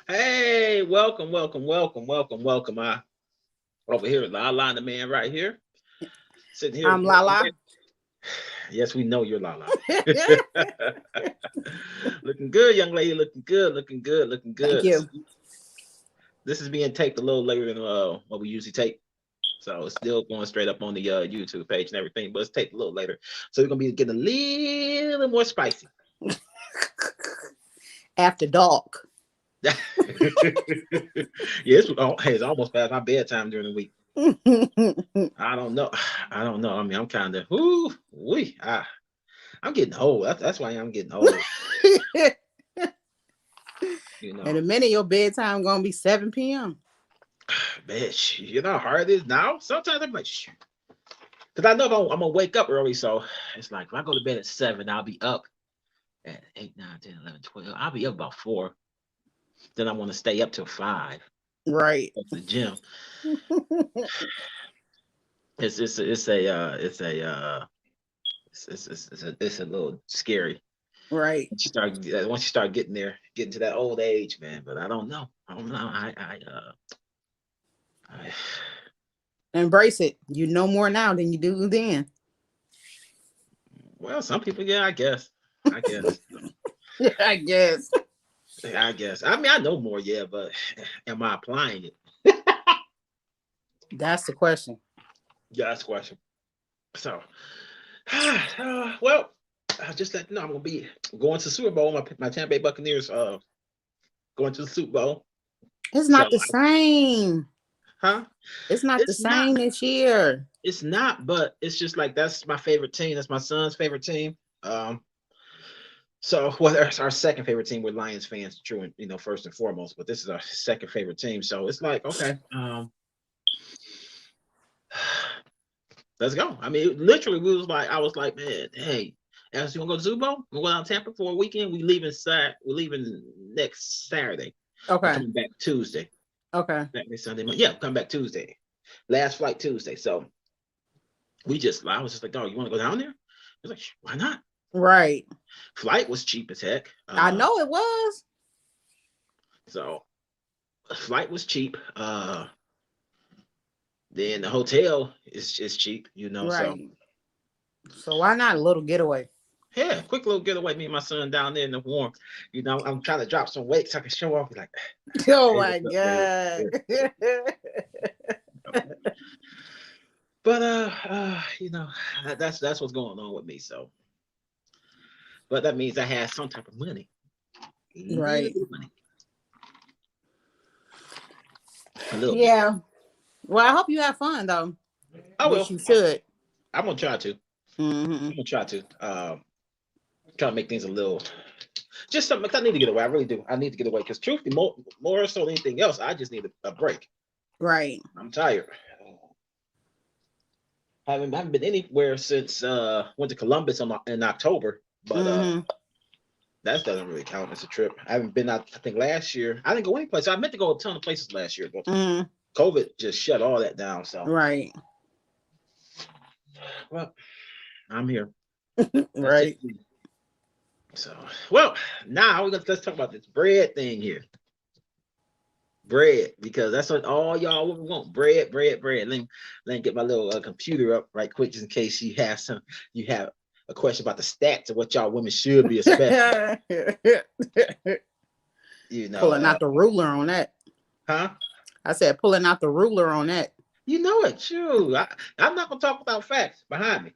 Hey, welcome. I over here, La La, the man right here, sitting here. I'm Lala. Yes, we know you're La La. Looking good, young lady. Looking Thank good. you. This is being taped a little later than what we usually tape. So it's still going straight up on the YouTube page and everything, but it's taped a little later. So we're gonna be getting a little more spicy. After dark. Yes, hey, it's almost past my bedtime during the week. I don't know. I don't know. I mean, I'm kind of, I'm getting old. That's why I'm getting old. You In know, a minute, your bedtime gonna be 7 p.m. bitch. You know how hard it is now. Sometimes I'm like, because I know I'm gonna wake up early, so it's like if I go to bed at 7, I'll be up at 8, 9, 10, 11, 12. I'll be up about 4. Then I want to stay up till 5. Right. Go to the gym. It's a little scary. Right. Once you start getting there, getting to that old age, man. But I don't know. I don't know. I Embrace it. You know more now than you do then. well, some people, yeah, I guess. I guess. I guess. I guess. I mean, I know more, yeah, but am I applying it? That's the question. Yeah, that's the question. So, well, I just let you know I'm gonna be going to Super Bowl. My Tampa Bay Buccaneers going to the Super Bowl. It's So, not the same. huh? It's not the It's not. same this year. It's not. But it's just like that's my favorite team. That's my son's favorite team. So, well, that's our second favorite team. We're Lions fans, true, and first and foremost. But this is our second favorite team. So it's like, okay, let's go. I mean, literally, I was like, man, hey, as you want to go to Super Bowl? We're going out to Tampa for a weekend. We're leaving next Saturday. We're Okay. coming back Tuesday. Okay. Saturday, Sunday, yeah, come back Tuesday. Last flight Tuesday. So I was just like, oh, you want to go down there? I was like, why not? Right. Flight was cheap as heck. I know it was. So flight was cheap. Then the hotel is cheap, So Right. So why not a little getaway? yeah, quick little getaway. Me and my son down there in the warm. I'm trying to drop some weight so I can show off. Like, Oh hey, my what's up, man? god. But that's what's going on with me. So, but that means I have some type of money, a little Right. bit of money, a little bit. Yeah. Well, I hope you have fun though, I which will. you should. I'm gonna try to. Hmm. I'm gonna try to. Try to make things a little. Just something. 'Cause I need to get away. I really do. I need to get away because, truthfully, more so than anything else, I just need a break. Right. I'm tired. I haven't been anywhere since went to Columbus in October, but Hmm. that doesn't really count as a trip. I haven't been out. I think last year I didn't go any place. I meant to go a ton of places last year, but Hmm. COVID just shut all that down. So, Right. well, I'm here. That's just Right. me. So, well, now let's talk about this bread thing here. Bread, because that's what all y'all women want. Bread, bread, bread. Let me get my little computer up right quick, just in case you have a question about the stats of what y'all women should be expecting. You know, Pulling out the ruler on that. huh? I said pulling out the ruler on that. You know it, true. I'm not gonna talk about facts behind me.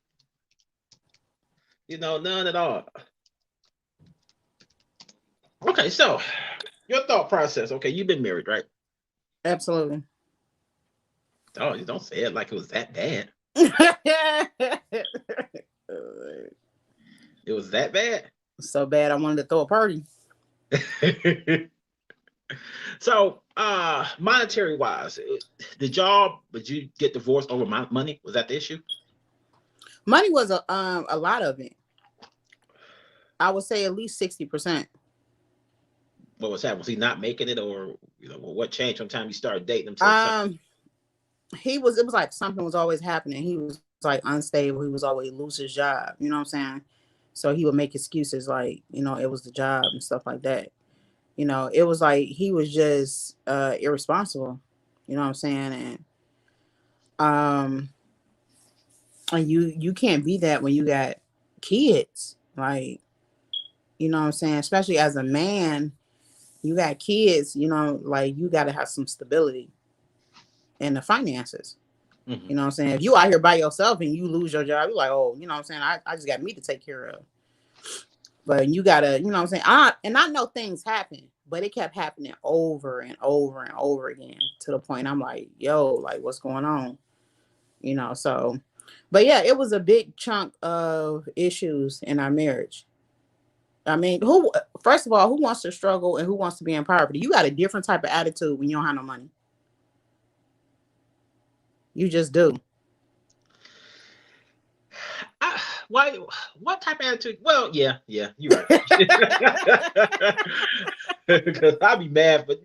None at all. Okay, so your thought process. Okay, you've been married, right? Absolutely. Oh, you don't say it like it was that bad. It was that bad. So bad I wanted to throw a party. So, monetary wise, would you get divorced over money? Was that the issue? Money was a lot of it. I would say at least 60%. What was happening? Was he not making it, or what changed from the time you started dating him to the time? Um, it was like something was always happening. He was like unstable. He was always lose his job. You know what I'm saying? So he would make excuses like, it was the job and stuff like that. You know, it was like he was just irresponsible. You know what I'm saying? And you can't be that when you got kids. Like, you know what I'm saying? Especially as a man, you got kids, you know, like you got to have some stability in the finances. Mm-hmm. You know what I'm saying? If you out here by yourself and you lose your job, you're like, oh, you know what I'm saying? I just got me to take care of. But you gotta, you know what I'm saying? I know things happen, but it kept happening over and over and over again to the point I'm like, yo, like what's going on? You know, so but yeah, it was a big chunk of issues in our marriage. I mean, who first of all, who wants to struggle and who wants to be in poverty? You got a different type of attitude when you don't have no money. You just do. Why? What type of attitude? Well, yeah, you're right. Because I'll be mad, but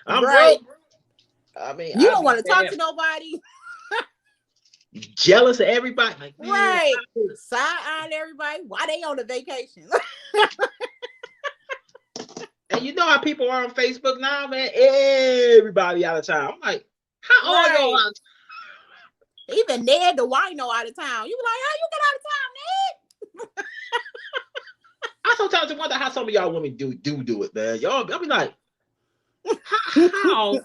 I'm right. broke. I mean, you don't want to talk to nobody. Jealous of everybody, like right? Side eyeing everybody. Why they on a vacation? And you know how people are on Facebook now, man. Everybody out of town. I'm like, how old are you? Even Ned the wino out of town. You be like, how you get out of town, Ned? I sometimes wonder how some of y'all women do it, man. Y'all, I be like, how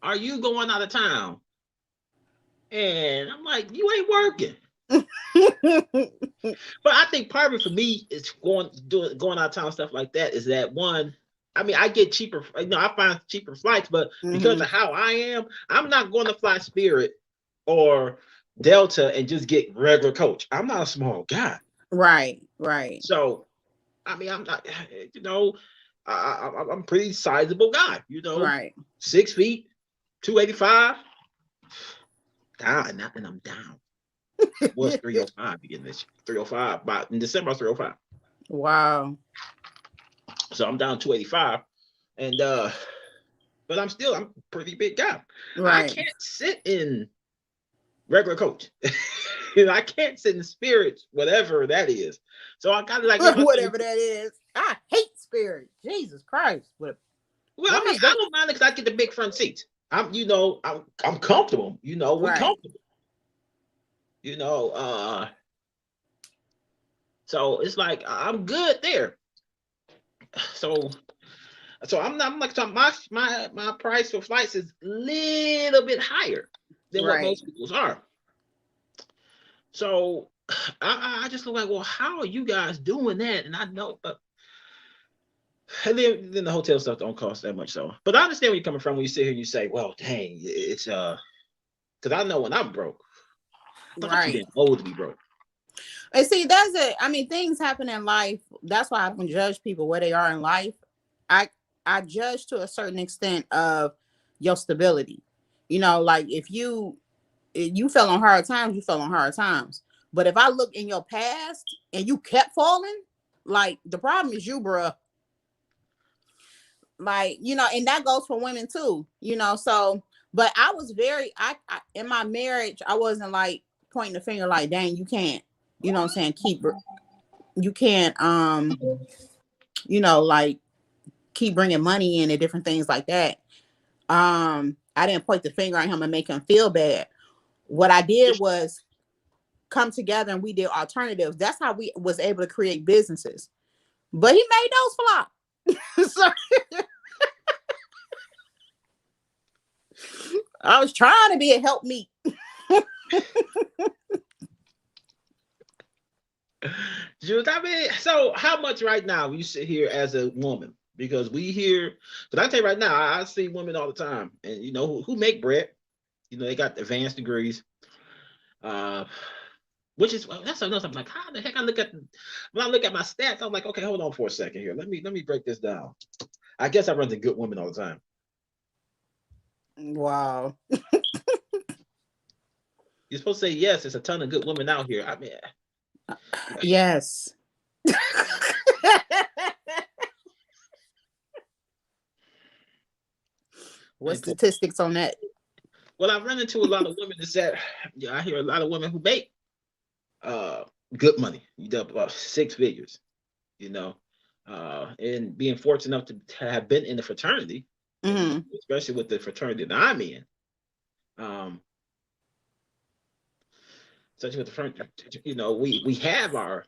are you going out of town? And I'm like, you ain't working. But I think part of it for me is going out of town, stuff like that, is that one, I mean, I get cheaper, you know, I find cheaper flights, but because of how I am, I'm not going to fly Spirit or Delta and just get regular coach. I'm not a small guy. Right. So, I mean, I'm not, you know, I'm a pretty sizable guy, you know, right. 6 feet, 285. Down, and I'm down. It was 305 beginning this 305, but in December 305. Wow. So I'm down 285, and but I'm a pretty big guy. Right. I can't sit in regular coach. You know, I can't sit in Spirit, whatever that is. So I gotta like whatever that is. I hate Spirit. Jesus Christ. Well, I mean, I don't mind it because I get the big front seats. I'm comfortable. You know, we're comfortable. You know, so it's like I'm good there. So I'm like, so my price for flights is a little bit higher than what most people's are. So I just look like, well, how are you guys doing that? And I know, and then the hotel stuff don't cost that much. So, but I understand where you're coming from when you sit here and you say, well, dang, it's because I know when I'm broke, I'm too old to be broke. And see, that's it. I mean, things happen in life. That's why I don't judge people where they are in life. I judge to a certain extent of your stability. You know, like if you fell on hard times, you fell on hard times. But if I look in your past and you kept falling, like the problem is you, bruh. Like, you know, and that goes for women too, you know. So, but I was I in my marriage, I wasn't like pointing the finger like, dang, you can't, you know what I'm saying, you can't you know, like keep bringing money in and different things like that. I didn't point the finger at him and make him feel bad. What I did was come together and we did alternatives. That's how we was able to create businesses. But he made those flop. So I was trying to be a help me. Jules, I mean, so how much right now you sit here as a woman? Because we hear, because I tell you right now, I see women all the time, and you know who make bread. You know, they got advanced degrees. Which is that's another something like, how the heck when I look at my stats, I'm like, okay, hold on for a second here. Let me break this down. I guess I run into good women all the time. Wow. You're supposed to say yes, there's a ton of good women out here. I mean, yes. What statistics on that? Well, I've run into a lot of women that said, I hear a lot of women who make good money. You done about 6 figures, you know. and being fortunate enough to have been in the fraternity, Mm-hmm. especially with the fraternity that I'm in. Um, Especially with the fraternity, we have our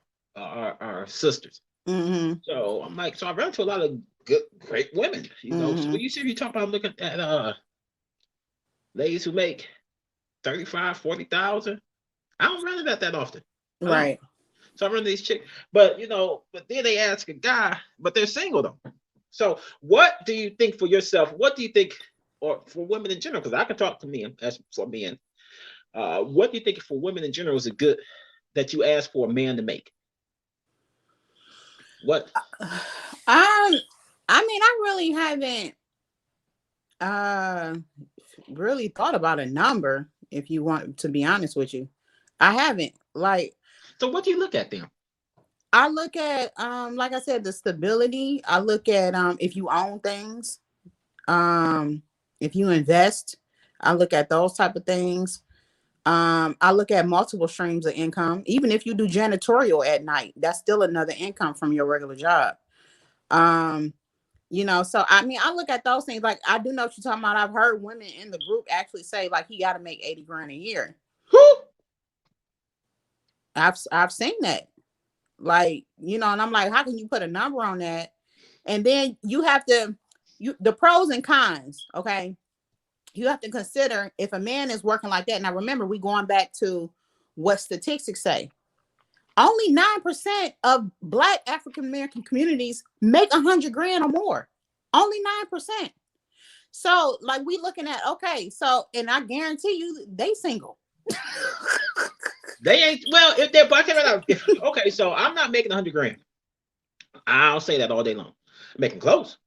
sisters. Mm-hmm. So I'm like, so I run into a lot of good, great women. So Mm-hmm. when you see me talk about looking at ladies who make 35, 40,000, I don't run into that often. I don't. Right. So I run into these chicks, but then they ask a guy, but they're single though. So what do you think for yourself? What do you think, or for women in general? Because I can talk to men as for men. What do you think for women in general is a good that you ask for a man to make? What? I mean, I really haven't uh really thought about a number, if you want to be honest with you. I haven't. Like, So what do you look at then? I look at like I said, the stability. I look at if you own things, um if you invest. I look at those type of things. I look at multiple streams of income. Even if you do janitorial at night, that's still another income from your regular job. Um, so I mean, I look at those things. Like, I do know what you're talking about. I've heard women in the group actually say like he got to make 80 grand a year. Who? I've seen that. Like, and I'm like, how can you put a number on that? And then you have to the pros and cons, okay? You have to consider if a man is working like that. Now remember, we going back to what statistics say. Only 9% of Black African American communities make 100 grand or more. Only 9%. So, like, we looking at, okay, so, and I guarantee you they single. They ain't, well, if they're, but I tell you right now, okay, so I'm not making 100 grand. I'll say that all day long. I'm making close.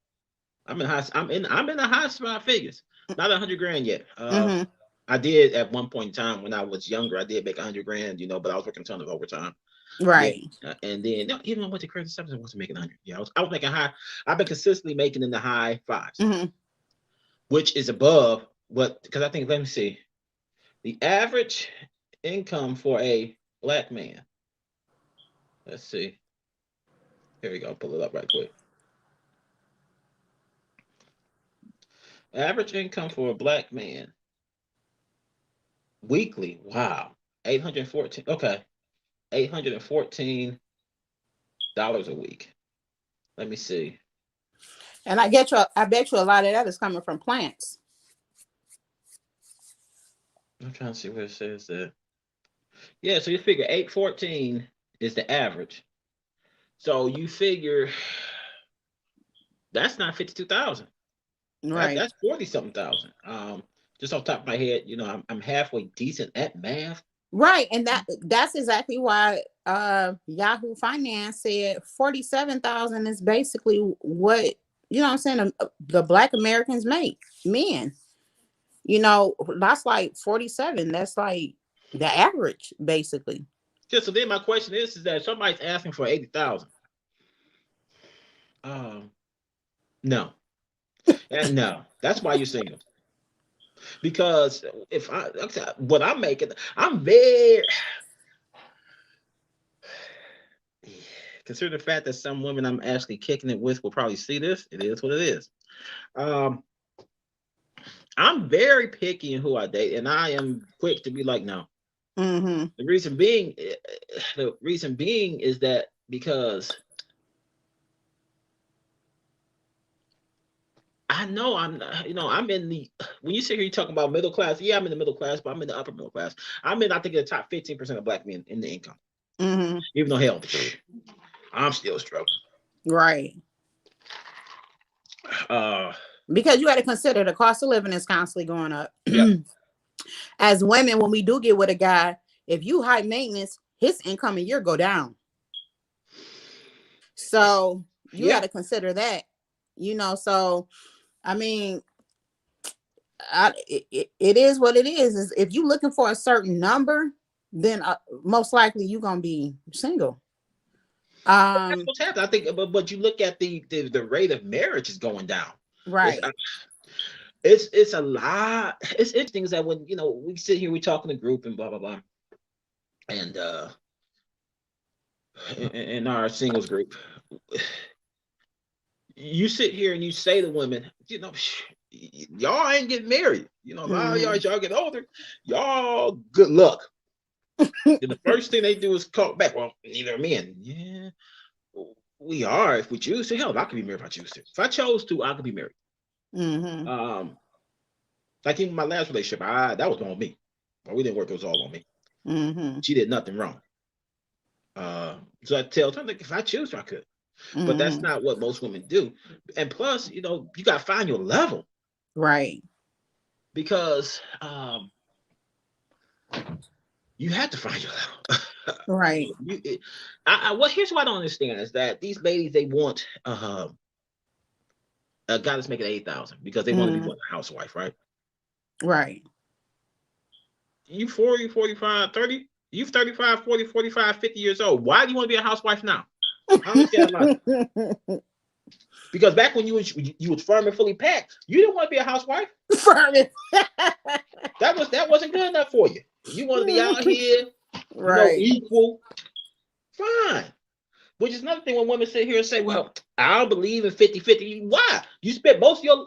I'm in the high five figures. Not 100 grand yet. Mm-hmm. I did at one point in time when I was younger, I did make 100 grand, but I was working a ton of overtime. Right. Yeah. And then even when I went to credit service, I wasn't making 100. Yeah, I was making high. I've been consistently making in the high fives, Mm-hmm. which is above what, because I think, let me see, the average income for a Black man. Let's see. Here we go. Pull it up right quick. Average income for a Black man weekly. Wow. 814. Okay. $814 a week. Let me see. And I bet you a lot of that is coming from plants. I'm trying to see where it says that. Yeah, so you figure 814 is the average. So you figure that's not 52,000. Right. That's 40 something thousand. Just off the top of my head, I'm halfway decent at math. Right. And that's exactly why Yahoo Finance said 47,000 is basically what, I'm saying, the Black Americans make. Men. That's like 47. That's like the average, basically. Yeah, so then my question is that somebody's asking for 80,000. No. And no, that's why you're single. Because if what I'm making, I'm very consider the fact that some women I'm actually kicking it with will probably see this. It is what it is. I'm very picky in who I date, and I am quick to be like, no. Mm-hmm. The reason being is that because I know I'm in the, when you sit here, you talking about middle class. Yeah, I'm in the middle class, but I'm in the upper middle class. I'm in, I think, the top 15% of Black men in the income. Mm-hmm. Even though, hell, I'm still struggling. Right. Because you got to consider the cost of living is constantly going up. Yeah. As women, when we do get with a guy, if you high maintenance, his income a year go down. So you got to consider that. So I mean, it is what it is if you looking for a certain number, then most likely you're gonna be single. That's what's happening. I think, but you look at the rate of marriage is going down. Right. It's a lot. It's interesting is that when we sit here, we talk in a group and blah blah blah, and in our singles group, you sit here and you say to women, y'all ain't getting married. A lot of y'all, as y'all get older, y'all good luck. Then the first thing they do is call back. Well, neither are men. Yeah, we are if we choose to. Hell, I could be married if I choose to. If I chose to, I could be married. Like in my last relationship, that was on me. But we didn't work. It was all on me. She did nothing wrong. So I tell her, like, if I choose to, I could. But that's not what most women do. And plus, you got to find your level. Right. Because you have to find your level. Right. Here's what I don't understand is that these ladies, they want a guy that's making 8,000 because they want to be a housewife, right? Right. You 40, 45, 30, you 35, 40, 45, 50 years old. Why do you want to be a housewife now? I understand that. Because back when you was firm and fully packed, you didn't want to be a housewife. Firm. that wasn't good enough for you. You want to be out here, right? Equal. Fine. Which is another thing when women sit here and say, well, I don't believe in 50-50. Why? You spent most of your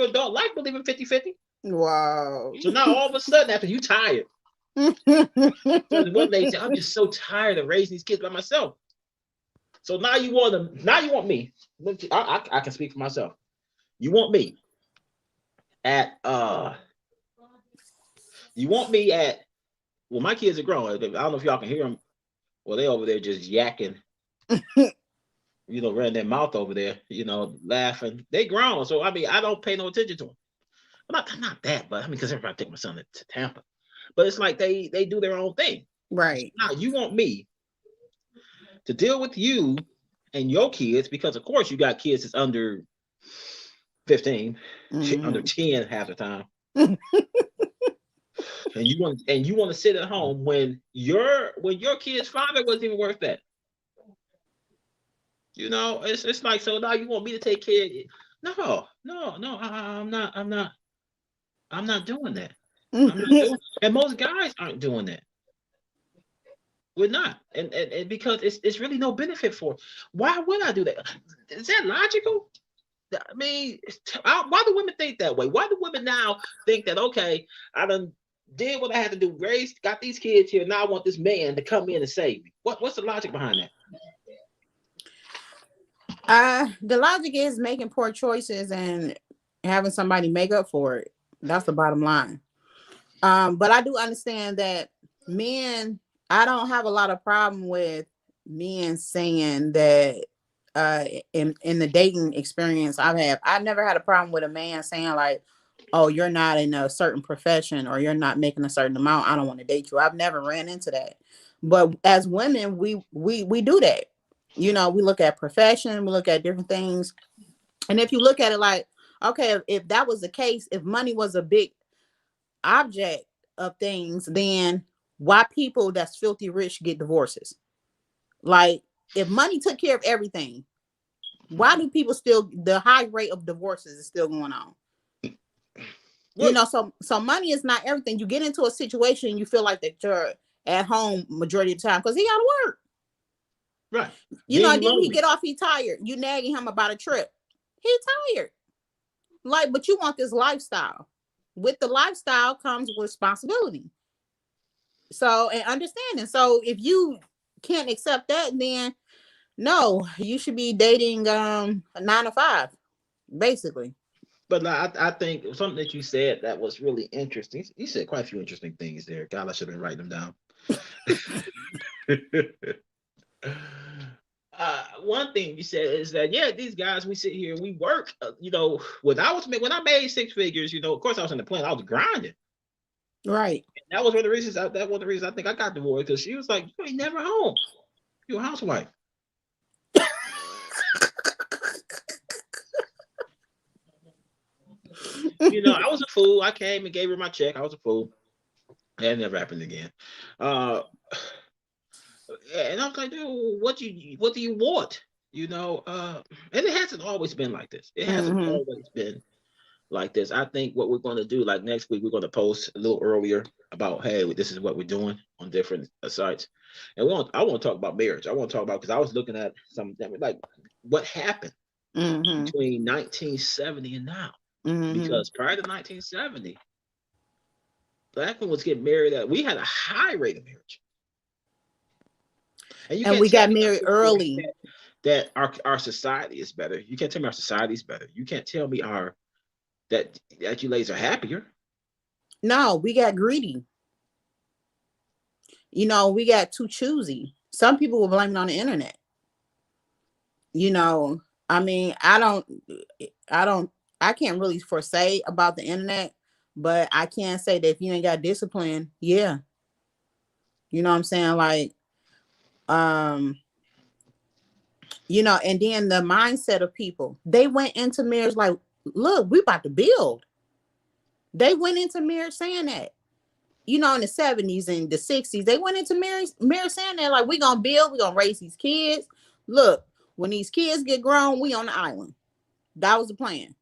adult life believing 50-50. Wow. So now all of a sudden, after you tired, so one day I'm just so tired of raising these kids by myself. So now you want me. I can speak for myself. You want me at well, my kids are grown. I don't know if y'all can hear them. Well, they over there just yakking, running their mouth over there, laughing. They grown. So I don't pay no attention to them. I'm not that, but because everybody take my son to Tampa. But it's like they do their own thing. Right. Now you want me to deal with you and your kids, because of course you got kids that's under 15, under 10 half the time. And you want to sit at home when your kid's father wasn't even worth that. It's like, so now you want me to take care of it. No, I'm not doing that. And most guys aren't doing that. We're not, and because it's really no benefit for it. Why would I do that? Is that logical? I mean, why do women think that way? Why do women now think that, okay, I done did what I had to do, got these kids here, now I want this man to come in and save me? What's the logic behind that? The logic is making poor choices and having somebody make up for it. That's the bottom line. But I do understand that men, I don't have a lot of problem with men saying that in the dating experience I've never had a problem with a man saying like, oh, you're not in a certain profession or you're not making a certain amount, I don't want to date you. I've never ran into that. But as women, we do that. We look at profession, we look at different things. And if you look at it like, okay, if that was the case, if money was a big object of things, then why people that's filthy rich get divorces? Like, if money took care of everything, why do people still, the high rate of divorces is still going on? So money is not everything. You get into a situation, you feel like that you're at home majority of the time because he got to work. Right. And then he get off, he tired. You nagging him about a trip. He tired. Like, but you want this lifestyle. With the lifestyle comes responsibility. So, and understanding. So if you can't accept that, then no, you should be dating a 9 to 5, basically. But I think something that you said that was really interesting. You said quite a few interesting things there. God, I should have been writing them down. One thing you said is that, yeah, these guys, we sit here, we work. When I made 6 figures, of course I was in the plan. I was grinding. Right. And that was one of the reasons. I think I got divorced, because she was like, "You ain't never home. You're a housewife." I was a fool. I came and gave her my check. I was a fool. That never happened again. And I was like, dude, what do you want? And it hasn't always been like this. It hasn't always been like this. I think what we're going to do, like next week, we're going to post a little earlier about, hey, this is what we're doing on different sites. And I want to talk about marriage. I want to talk about, because I was looking at some, like, what happened. between 1970 and now. Because prior to 1970, black women was getting married at, we had a high rate of marriage. And we got married early. That our society is better. You can't tell me our society is better. You can't tell me that you ladies are happier. No, we got greedy. You know, we got too choosy. Some people will blame it on the internet. You know, I mean, I can't really foresay about the internet, but I can say that if you ain't got discipline, yeah. You know what I'm saying? Like, you know, and then the mindset of people, they went into marriage like, look, we about to build. They went into marriage saying that. You know, in the 70s and the 60s, they went into marriage saying that, like, we're going to build, we're going to raise these kids. Look, when these kids get grown, we on the island. That was the plan.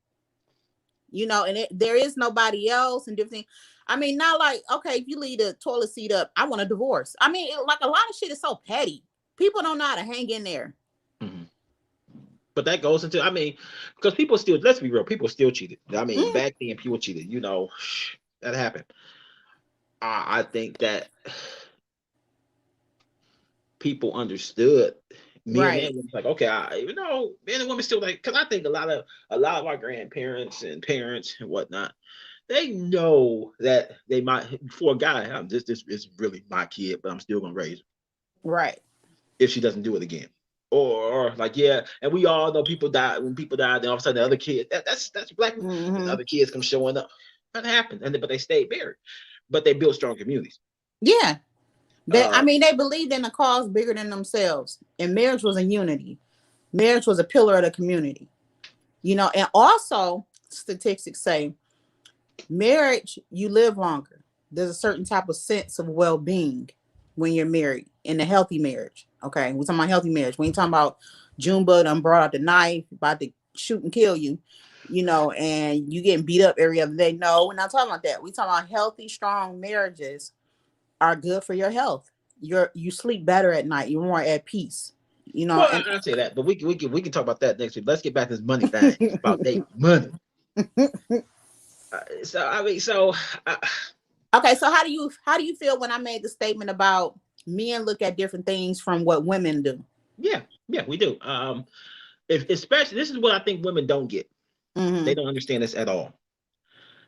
You know, and there is nobody else and different things. I mean, not like, okay, if you leave the toilet seat up, I want a divorce. I mean, like a lot of shit is so petty. People don't know how to hang in there. But that goes into, I mean, because people still, let's be real, people still cheated. I mean, back then people cheated, you know, that happened. I think that people understood me and them was like, okay, you know, men and women still like, because I think a lot of our grandparents and parents and whatnot, they know that they might, for a guy, this is really my kid, but I'm still gonna raise her. Right. If she doesn't do it again. Or like, yeah, and we all know people die. When people die, then all of a sudden the other kid, that's black people. And other kids come showing up. That happened. But they stayed married. But they built strong communities. Yeah. I mean, they believed in a cause bigger than themselves. And marriage was a unity. Marriage was a pillar of the community. You know, and also statistics say marriage, you live longer. There's a certain type of sense of well-being when you're married, in a healthy marriage. Okay, we're talking about healthy marriage. We ain't talking about Junebug done brought out the knife, about to shoot and kill you, you know, and you getting beat up every other day. No, we're not talking about that. We're talking about healthy, strong marriages are good for your health. You sleep better at night. You're more at peace. You know, well, I'll say that, but we can talk about that next week. Let's get back to this money thing about dating money. Okay, so how do you feel when I made the statement about men look at different things from what women do? Yeah, we do. Especially, this is what I think women don't get. They don't understand this at all,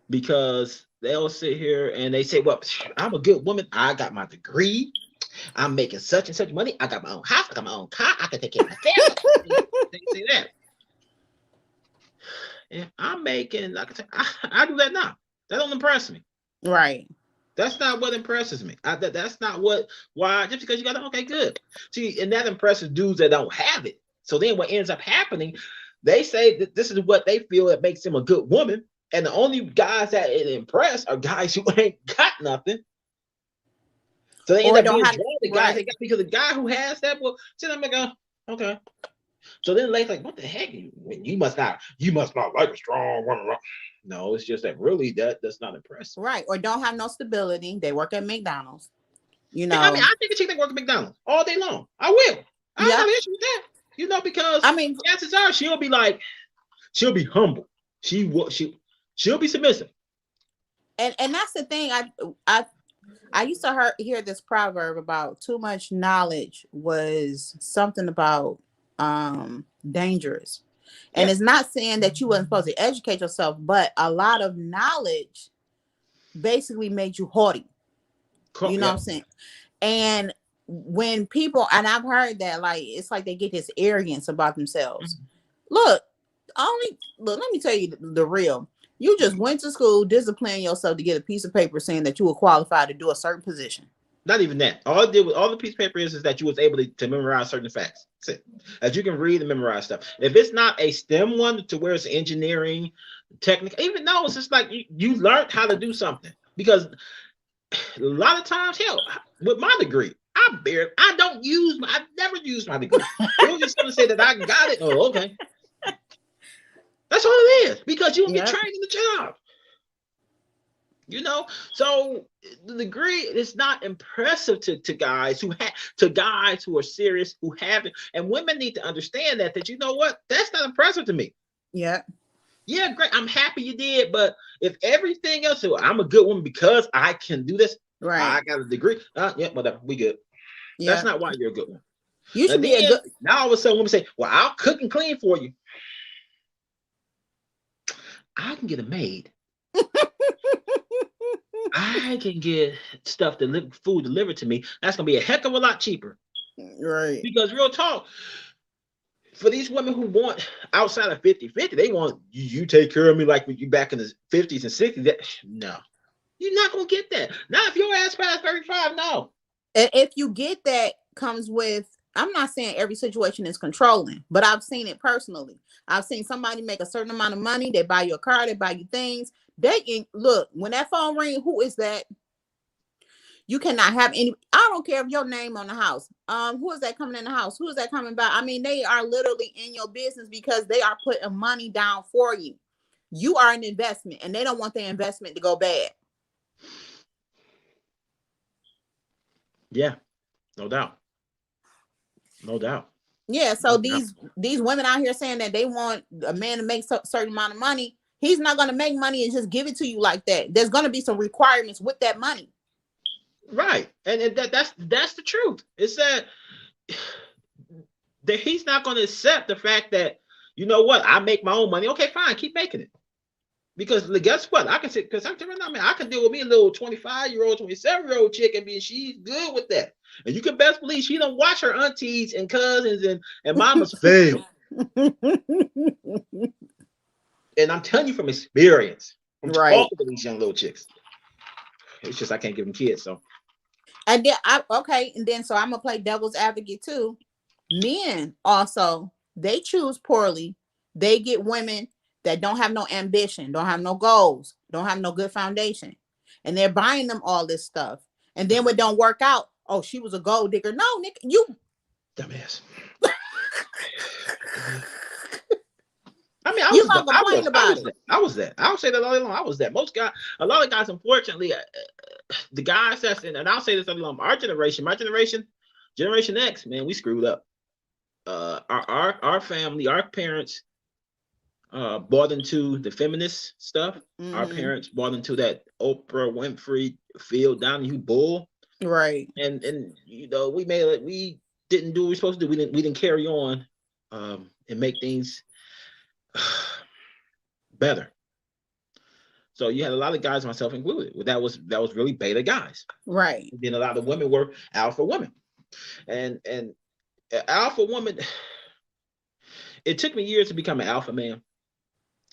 because they'll sit here and they say, well, I'm a good woman. I got my degree. I'm making such and such money. I got my own house. I got my own car. I can take care of my family. They say that. And I'm making, I do that now. That don't impress me. Right. That's not what impresses me. That's not why, just because you got it, okay, good. See, and that impresses dudes that don't have it. So then what ends up happening, they say that this is what they feel that makes them a good woman. And the only guys that it impress are guys who ain't got nothing. So they end up being drawn to guys they got, because the guy who has that will sit there and go, okay. So then Lake's like, what the heck? You must not like a strong woman. No, it's just that really that's not impressive. Right. Or don't have no stability. They work at McDonald's. You know. I mean, I think a chick that work at McDonald's all day long. I will. I don't have an issue with that. You know, because I mean, chances are she'll be humble. She'll be submissive. And that's the thing. I used to hear this proverb about too much knowledge was something about dangerous. And it's not saying that you wasn't supposed to educate yourself, but a lot of knowledge basically made you haughty. You know what I'm saying? And when people, and I've heard that, like, it's like they get this arrogance about themselves. Look, let me tell you the real. You just went to school, discipline yourself to get a piece of paper saying that you were qualified to do a certain position. Not even that. All it did with all the piece of paper is that you was able to memorize certain facts. That's it. As you can read and memorize stuff. If it's not a STEM one to where it's engineering, technical, even though it's just like you learned how to do something. Because a lot of times, hell, with my degree, I've never used my degree. It was just something to say that I got it. Oh, okay. That's all it is. Because you will get trained in the job. You know, so the degree is not impressive to guys who have to guys who are serious, who have it, and women need to understand that you know what, that's not impressive to me. Yeah. Yeah, great. I'm happy you did, but if everything else, so I'm a good woman because I can do this. Right. I got a degree. Yeah, whatever. We good. That's Yeah. not why you're a good one. You should And be a then good. now all of a sudden women say, "Well, I'll cook and clean for you. I can get a maid. I can get stuff delivered, food delivered to me. That's gonna be a heck of a lot cheaper." Right. Because real talk, for these women who want outside of 50-50, they want you take care of me like you back in the 50s and 60s. No, you're not gonna get that. Not if your ass past 35, no. And if you get that, comes with. I'm not saying every situation is controlling, but I've seen it personally. I've seen somebody make a certain amount of money. They buy you a car. They buy you things. Look when that phone ring. Who is that? You cannot have any. I don't care if your name on the house. Who is that coming in the house? Who is that coming by? I mean, they are literally in your business because they are putting money down for you. You are an investment, and they don't want their investment to go bad. Yeah, no doubt. No doubt. Yeah. No So doubt. these women out here saying that they want a man to make a certain amount of money. He's not going to make money and just give it to you like that. There's going to be some requirements with that money. Right. And that's the truth. It's that he's not going to accept the fact that, you know what, I make my own money. Okay, fine, keep making it. Because guess what? I can say, because I'm telling you, man, I can deal with me a little 25-year-old, 27-year-old chick and she's good with that. And you can best believe she don't watch her aunties and cousins and mamas fail. And I'm telling you from experience, from Right. talking to these young little chicks. It's just I can't give them kids. So And then and then so I'm gonna play devil's advocate too. Men also, they choose poorly. They get women that don't have no ambition, don't have no goals, don't have no good foundation, and they're buying them all this stuff. And then when it don't work out, oh, she was a gold digger. No, Nick, you dumbass. I mean, you gonna complain about it. I was that. I'll say that all day long. I was that. A lot of guys, unfortunately, the guys that's in, and I'll say this all along, our generation, my generation, Generation X, man, we screwed up. Our family, our parents, bought into the feminist stuff. Mm-hmm. Our parents bought into that Oprah Winfrey, Phil Donahue bull. Right. And you know, we didn't do what we were supposed to do. We didn't carry on and make things better. So you had a lot of guys, myself included, that was really beta guys. Right. And then a lot of women were alpha women. And alpha woman, it took me years to become an alpha man.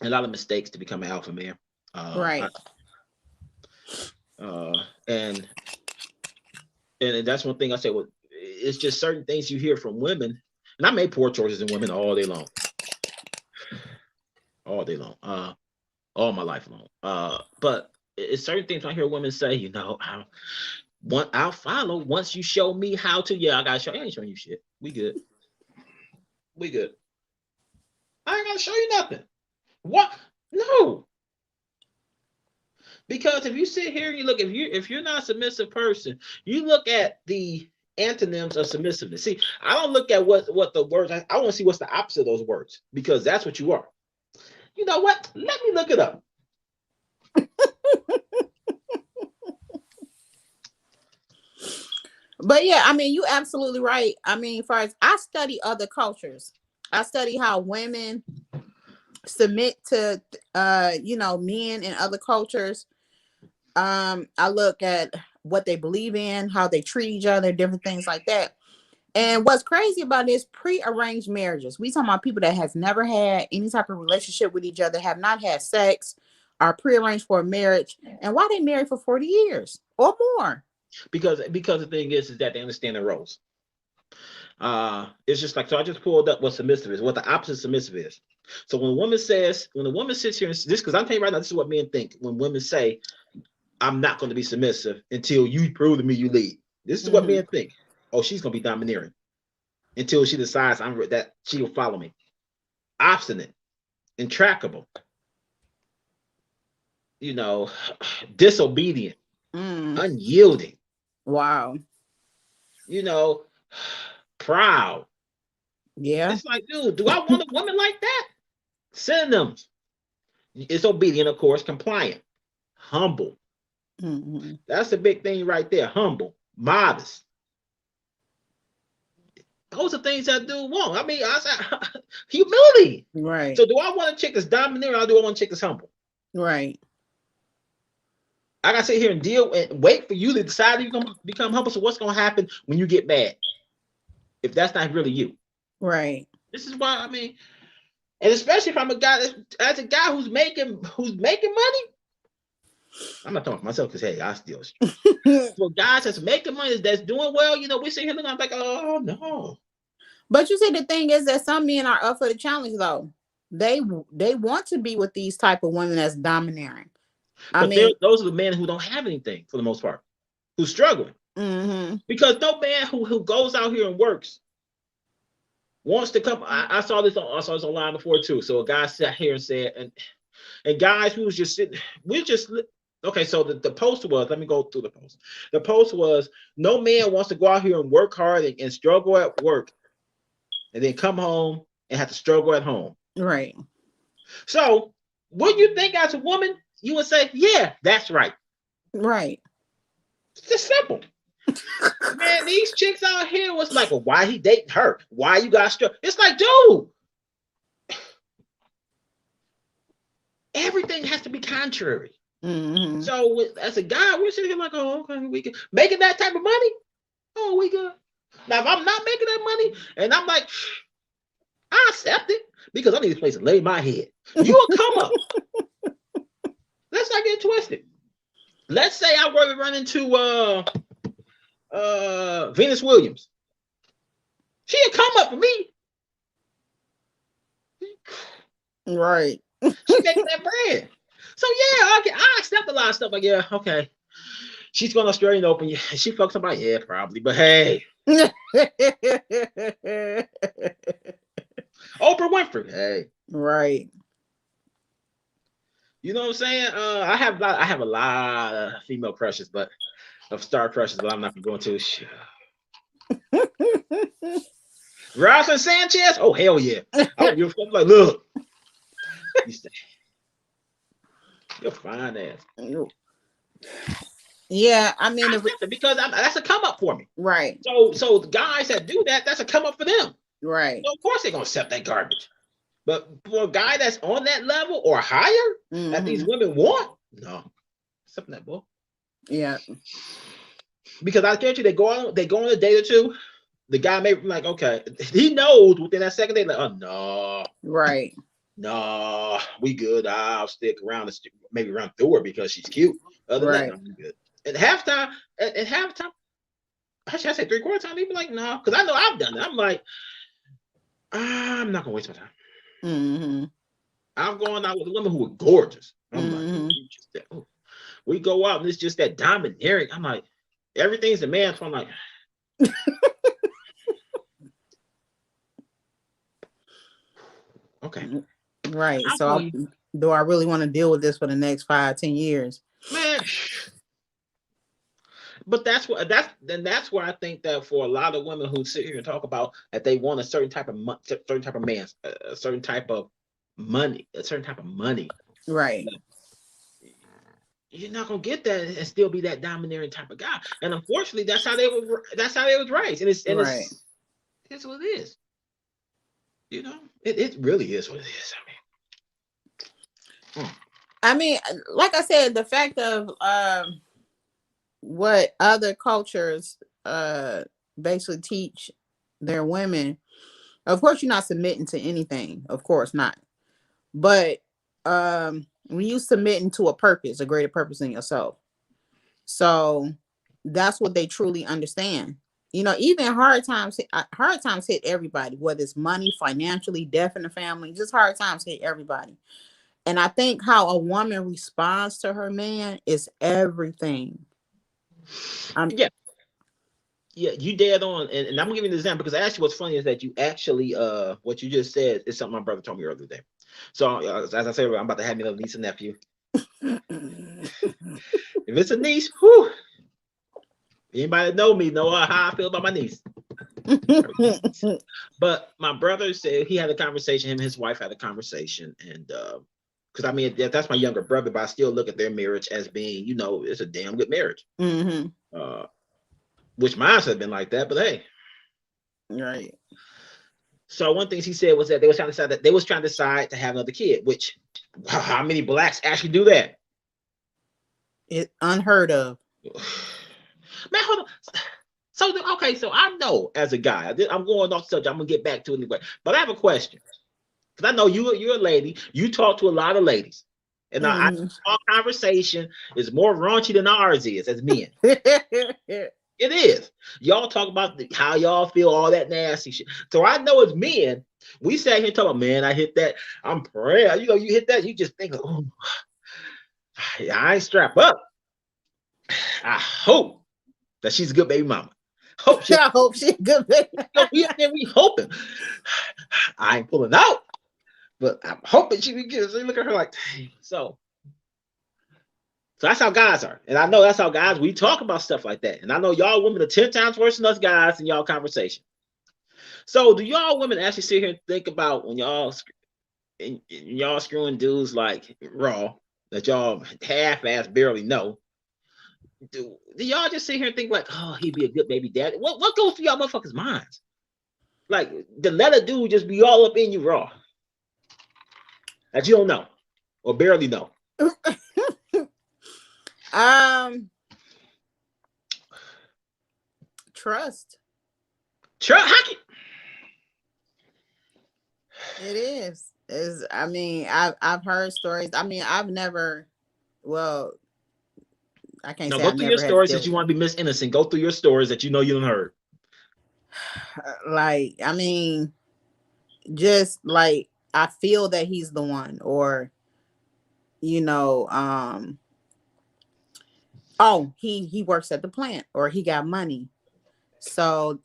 A lot of mistakes to become an alpha man. Right. And that's one thing I say, well, it's just certain things you hear from women. And I made poor choices in women all day long. All day long. All my life long. But it's certain things I hear women say, you know, I'll follow once you show me how to. Yeah, I gotta show you. I ain't showing you shit. We good. We good. I ain't gotta show you nothing. What? No. Because if you sit here and you look, if you're not a submissive person, you look at the antonyms of submissiveness. See, I don't look at what the words. I want to see what's the opposite of those words, because that's what you are. You know what? Let me look it up. But yeah, I mean, you're absolutely right. I mean, as far as I study other cultures, I study how women submit to, you know, men in other cultures. I look at what they believe in, how they treat each other, different things like that. And what's crazy about this pre-arranged marriages, we talking about people that has never had any type of relationship with each other, have not had sex, are pre-arranged for a marriage, and why they married for 40 years or more. Because the thing is that they understand their roles. It's just like, so I just pulled up what submissive is, what the opposite submissive is. So when a woman sits here and this, because I'm telling you right now, this is what men think when women say, I'm not going to be submissive until you prove to me you lead. This is what men think. Oh, she's going to be domineering until she decides that she will follow me. Obstinate, intractable. you know, disobedient, Mm. unyielding, Wow. you know, proud. Yeah. It's like, dude, do I want a woman like that? Synonyms. It's obedient, of course, compliant, humble. Hmm. That's the big thing right there. Humble, modest. Those are things I do want. I mean, I said humility. Right. So do I want a chick that's domineering or do I want a chick that's humble? Right. I gotta sit here and deal and wait for you to decide you're gonna become humble. So what's gonna happen when you get mad? If that's not really you. Right. This is why I mean, and especially if I'm a guy as a guy who's making money. I'm not talking about myself because hey, I still for guys that's making money that's doing well, you know, we see him and I'm like, oh no. But you see, the thing is that some men are up for the challenge, though. They want to be with these type of women that's domineering. I But mean, those are the men who don't have anything for the most part, who's struggling. mm-hmm. Because no man who goes out here and works wants to come. I saw this online before too. So a guy sat here and said, and guys who was just sitting, okay. So the post was, let me go through the post. The post was, no man wants to go out here and work hard and struggle at work, and then come home and have to struggle at home. Right. So, what you think as a woman, you would say, yeah, that's right. Right. It's just simple. Man, these chicks out here was like, well, why he dating her? Why you got struggle? It's like, dude, everything has to be contrary. Mm-hmm. So as a guy, we're sitting here like, oh, okay, we can making that type of money. Oh, we good. Now, if I'm not making that money, and I'm like, I accept it because I need a place to lay my head. You'll come up. Let's not get twisted. Let's say I were to run into Venus Williams. She'll come up for me. Right. She making that bread. So yeah, I accept a lot of stuff. Like, yeah, okay. She's going to Australian Open. Yeah, she fucks somebody. Yeah, probably. But hey. Oprah Winfrey. Hey. Right. You know what I'm saying? I have a lot of female crushes, but of star crushes, but I'm not gonna go into. Rosalind Sanchez? Oh hell yeah! I don't like, look. You're fine ass. Yeah, I mean, because that's a come up for me. Right. So the guys that do that, that's a come up for them. Right. So of course they're gonna accept that garbage. But for a guy that's on that level or higher, that these women want, no, accept that bull. Yeah. Because I guarantee they go on a date or two. The guy may be like, okay, he knows within that second day, like, oh no, right, no, we good. I'll stick around and maybe run through her because she's cute. Other than that, I'm good. At halftime, actually, I say 3/4 time, he'd be like, no, because I know I've done it. I'm like, I'm not gonna waste my time. I'm going out with women who are gorgeous. I'm like, oh. We go out and it's just that domineering. I'm like, everything's a man. So I'm like, okay. Right. So do I really want to deal with this for the next 5-10 years? Man. But that's where I think that for a lot of women who sit here and talk about that they want a certain type of man, a certain type of money, Right. You're not gonna get that and still be that domineering type of guy. And unfortunately, that's how they was raised. And it's what it is. You know, it really is what it is. I mean, like I said, the fact of what other cultures basically teach their women, of course you're not submitting to anything, of course not, but when you submitting to a purpose, a greater purpose in yourself, so that's what they truly understand. You know, even hard times hit everybody, whether it's money, financially, death in the family, just hard times hit everybody. And I think how a woman responds to her man is everything. Yeah, you dead on, and I'm giving you an example because actually, what's funny is that you actually, what you just said is something my brother told me earlier today. So as I said, I'm about to have me a little niece and nephew. If it's a niece, whew, anybody that know me know how I feel about my niece. But my brother said he had a conversation, him and his wife had a conversation, and because I mean that's my younger brother, but I still look at their marriage as being, you know, it's a damn good marriage. Which mine have been like that, but hey. Right. So one thing he said was that they was trying to decide to have another kid, which how many blacks actually do that? It's unheard of. Man, hold on. So okay, so I know as a guy, I'm going off subject. I'm gonna get back to it anyway, but I have a question because I know you're a lady. You talk to a lot of ladies, and our conversation is more raunchy than ours is as men. It is. Y'all talk about how y'all feel, all that nasty shit. So I know as men, we sat here talking, man, I hit that. I'm praying. You know, you hit that, you just think, oh, I ain't strapped up. I hope that she's a good baby mama. I hope she's a good baby. we hoping. I ain't pulling out, but I'm hoping she be good. So you look at her like, dang. So that's how guys are. And I know that's how guys, we talk about stuff like that. And I know y'all women are 10 times worse than us guys in y'all conversation. So do y'all women actually sit here and think about when y'all screwing dudes like Raw that y'all half-ass barely know? Do y'all just sit here and think like, oh, he'd be a good baby daddy? What goes through y'all motherfuckers' minds? Like, to let a dude just be all up in you raw that you don't know or barely know. Trust. It is. I mean, I've heard stories. I mean, I've never. Well, I can't say. Go through your stories that you want to be Miss Innocent. Go through your stories that you know you don't heard. Like, I mean, just like I feel that he's the one, or you know, oh, he works at the plant, or he got money. So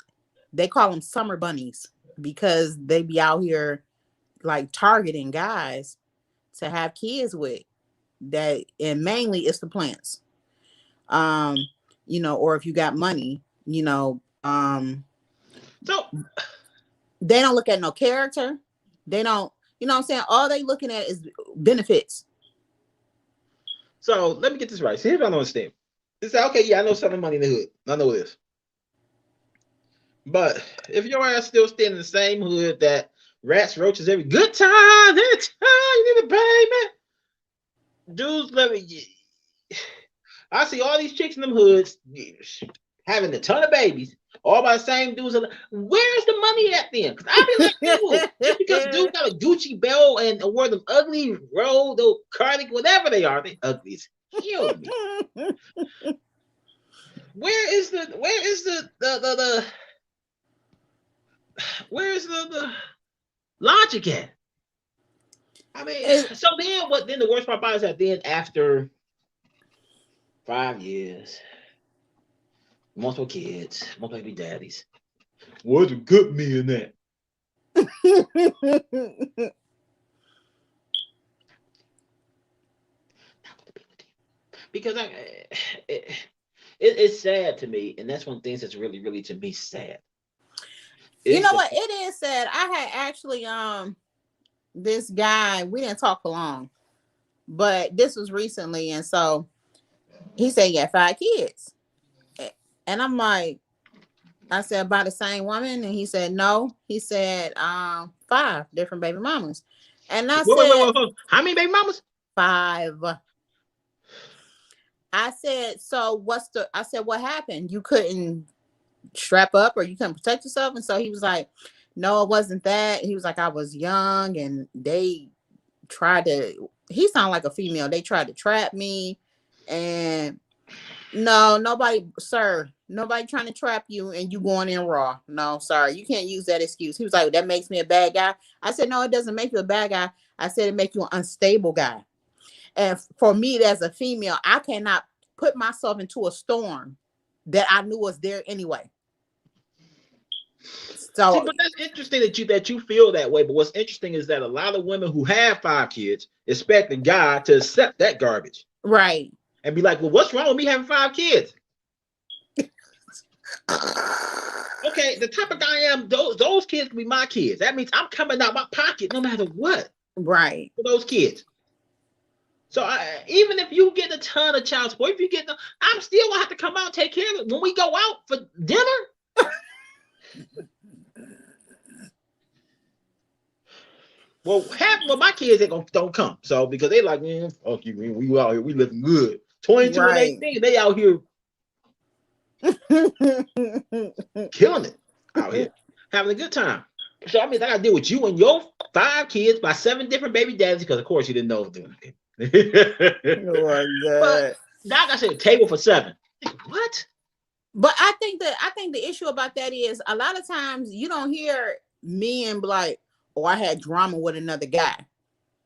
they call them summer bunnies because they be out here like targeting guys to have kids with that, and mainly it's the plants. You know, or if you got money, you know, so they don't look at no character. They don't, you know what I'm saying? All they looking at is benefits. So let me get this right. See if I don't understand. It's like, okay, yeah, I know selling money in the hood. I know this. But if your ass still stay in the same hood that rats, roaches, every good time, anytime you need a payment, dudes, let me. I see all these chicks in them hoods having a ton of babies, all by the same dudes. Where's the money at then? Because I be like, dude, just because dude got a Gucci belt and wore them ugly road, those cardigan, whatever they are, they ugly as kill me. Where is the logic at? I mean, so then what? Then the worst part about it is that then after 5 years, multiple kids, multiple baby daddies. What's a good me in that? Because it's sad to me, and that's one of the things that's really, really to me sad. You know what? It is sad. I had actually this guy, we didn't talk for long, but this was recently, and so he said he had 5 kids. And I'm like, I said, by the same woman? And he said, no. He said 5 different baby mamas. And I said, wait. How many baby mamas? 5. I said, so I said, what happened? You couldn't strap up or you couldn't protect yourself? And so he was like, no, it wasn't that. He was like, I was young and they tried to, he sounded like a female. They tried to trap me. And no, nobody trying to trap you and you going in raw. No, sorry. You can't use that excuse. He was like, that makes me a bad guy. I said, no, it doesn't make you a bad guy. I said, it makes you an unstable guy. And for me as a female, I cannot put myself into a storm that I knew was there anyway. So, see, but that's interesting that you feel that way. But what's interesting is that a lot of women who have 5 kids expect the guy to accept that garbage. Right. and be like, well, what's wrong with me having 5 kids? Okay, the type of guy I am, those kids can be my kids. That means I'm coming out my pocket no matter what Right. for those kids. So even if you get a ton of child support, if you get, I'm still gonna have to come out and take care of it when we go out for dinner. Well, half of my kids don't come, so because they like, man, fuck you, man, we out here, we living good. 22 and 18, they out here killing it out here, having a good time. So I mean, I gotta deal with you and your 5 kids by 7 different baby daddies, because of course you didn't know them. Oh, but like I said, table for 7. What? But I think the issue about that is a lot of times you don't hear men be like, "Oh, I had drama with another guy."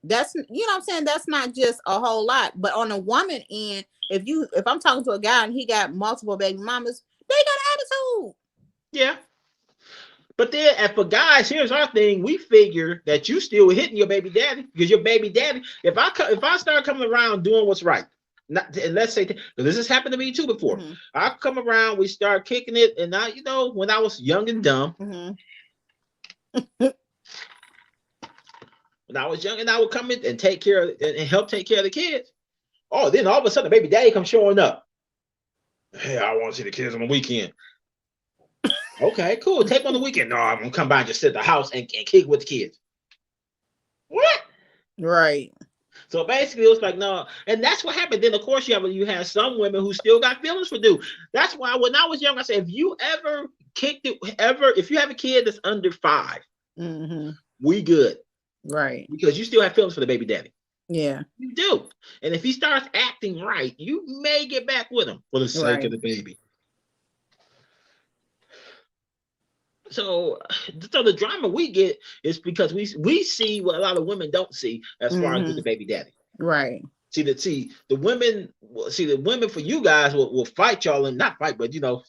That's, you know what I'm saying? That's not just a whole lot. But on a woman end, if I'm talking to a guy and he got multiple baby mamas, they got attitude. Yeah. But then, and for guys, here's our thing: we figure that you still hitting your baby daddy, because your baby daddy. If I start coming around doing what's right, and let's say this has happened to me too before. Mm-hmm. I come around, we start kicking it, and now, you know, when I was young and dumb. Mm-hmm. When I was young and I would come in and take care of, and help take care of the kids. Oh, then all of a sudden, the baby daddy comes showing up. Hey, I want to see the kids on the weekend. Okay, cool. Take on the weekend. No, I'm gonna come by and just sit at the house and kick with the kids. What? Right. So basically, it was like, no, and that's what happened. Then of course you have some women who still got feelings for dude. That's why when I was young, I said, if you ever kicked it, if you have a kid that's under 5, mm-hmm. we good. Right. Because you still have feelings for the baby daddy. Yeah. You do. And if he starts acting right, you may get back with him for the sake of the baby. So the drama we get is because we see what a lot of women don't see as far as with the baby daddy. Right. See the women for you guys will fight y'all, and not fight, but you know,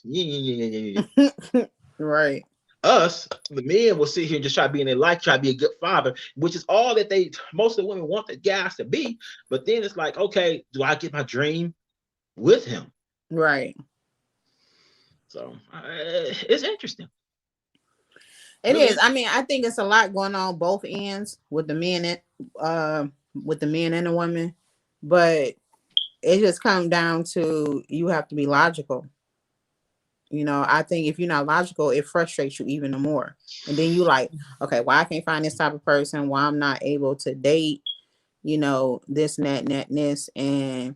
right. Us, the men, will sit here and just try to be in their life, try to be a good father, which is all that most of the women want the guys to be. But then it's like, okay, do I get my dream with him? Right. So it's interesting. It is. I mean, I think it's a lot going on both ends with the men and the women, but it just comes down to you have to be logical. You know, I think if you're not logical, it frustrates you even more. And then you like, okay, why I can't find this type of person? Why I'm not able to date? You know, this and that and that and this, and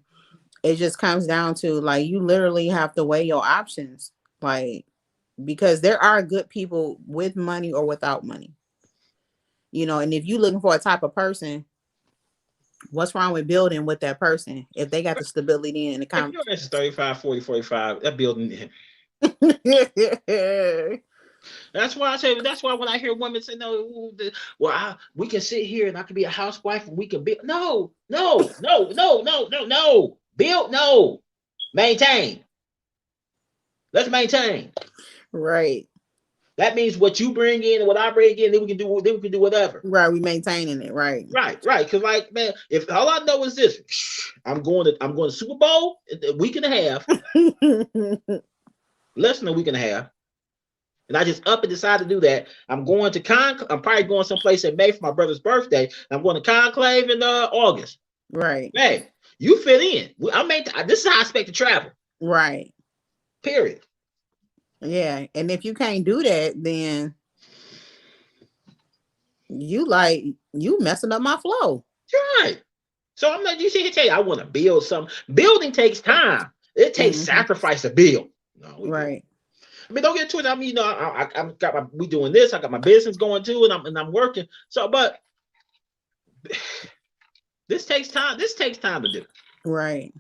it just comes down to like you literally have to weigh your options, like. Because there are good people with money or without money, you know, and if you're looking for a type of person, what's wrong with building with that person if they got the stability in the company? 35, 40, 45, that building. That's why I say, that's why when I hear women say, no, we can sit here and I can be a housewife and we can build. No, build, no, maintain. Let's maintain. Right. That means what you bring in and what I bring in, then we can do whatever. Right. We maintaining it. Right. Right. Because like, man, if all I know is this, I'm going to Super Bowl a week and a half. Less than a week and a half. And I just up and decide to do that. I'm going to I'm probably going someplace in May for my brother's birthday. I'm going to Conclave in August. Right. Hey, you fit in. This is how I expect to travel. Right. Period. Yeah, and if you can't do that, then you messing up my flow. Right. So I'm like, you see, tell you, I want to build something. Building takes time. It takes sacrifice to build. No, right. I mean, don't get to it. I mean, you know, we doing this. I got my business going too, and I'm working. So, but this takes time. This takes time to do. Right.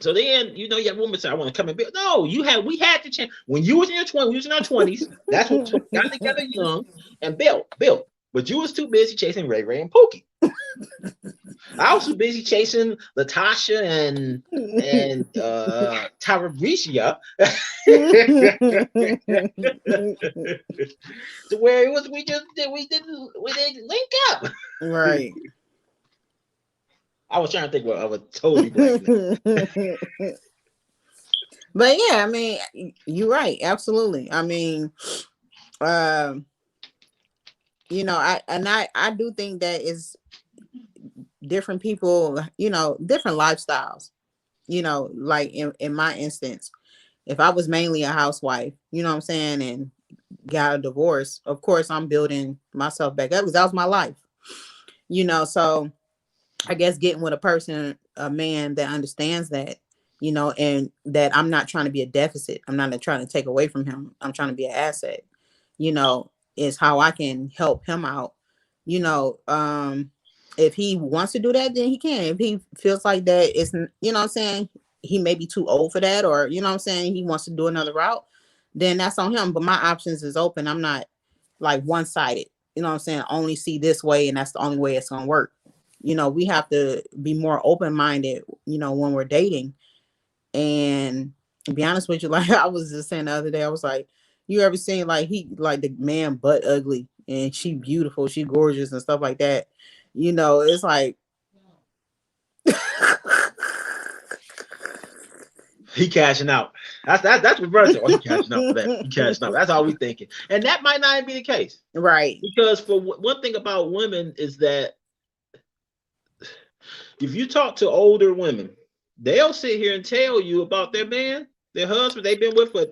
So then, you know, you have women say, I want to come and build. No, we had to change. When you was in your 20s, we was in our 20s, that's when we got together young and built. But you was too busy chasing Ray Ray and Pookie. I was too busy chasing Latasha and Tyrese to where it was we didn't link up. Right. I was trying to think of a totally black man. But yeah, I mean, you're right. Absolutely. I mean, you know, I do think that is different people, you know, different lifestyles. You know, like in my instance, if I was mainly a housewife, you know what I'm saying, and got a divorce, of course I'm building myself back up because that was my life. You know, so I guess getting with a man that understands that, you know, and that I'm not trying to be a deficit. I'm not trying to take away from him. I'm trying to be an asset, you know, is how I can help him out. You know, if he wants to do that, then he can. If he feels like that, it's, you know what I'm saying, he may be too old for that, or, you know what I'm saying, he wants to do another route, then that's on him. But my options is open. I'm not like one-sided, you know what I'm saying, only see this way and that's the only way it's going to work. You know, we have to be more open-minded, you know, when we're dating. And to be honest with you, like I was just saying the other day, I was like, you ever seen like the man butt ugly and she beautiful, she gorgeous and stuff like that. You know, it's like he cashing out. That's reverse. Oh, he cashing out for that. He cashing out. That's all we thinking. And that might not even be the case. Right. Because for one thing about women is that if you talk to older women, they'll sit here and tell you about their man, their husband they've been with for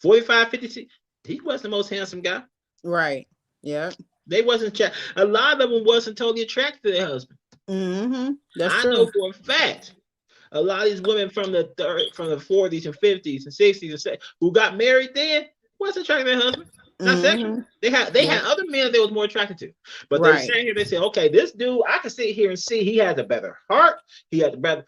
45, 50. He wasn't the most handsome guy. Right. Yeah. They wasn't. A lot of them wasn't totally attracted to their husband. Mm-hmm. That's I true. know for a fact. A lot of these women from the 40s and 50s and 60s and 70s who got married then wasn't attracted to their husband. Not sexual. They had other men they was more attracted to. But they're saying here, they say, okay, this dude, I can sit here and see he has a better heart. He has a better,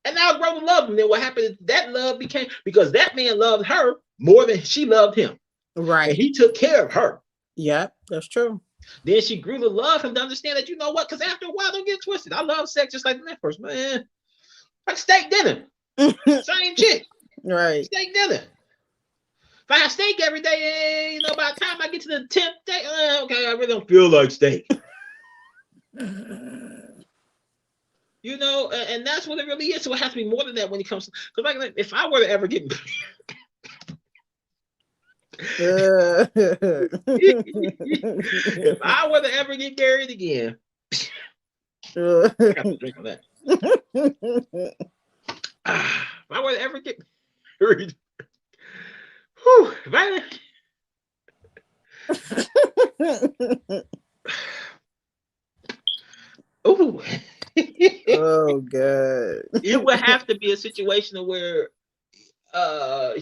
and now I grow to love him. Then what happened is that love became, because that man loved her more than she loved him. Right. And he took care of her. Yeah, that's true. Then she grew to love him, to understand that, you know what, because after a while, don't get twisted. I love sex just like that first, man. Like steak dinner. Same chick. Right. Steak dinner. If I have steak every day, you know, by the time I get to the 10th day, okay, I really don't feel like steak. You know, and that's what it really is. So it has to be more than that when it comes to, because like if I were to ever get if I were to ever get married again, I got to drink on that. If I were to ever get married, whew, ooh. Oh god. It would have to be a situation where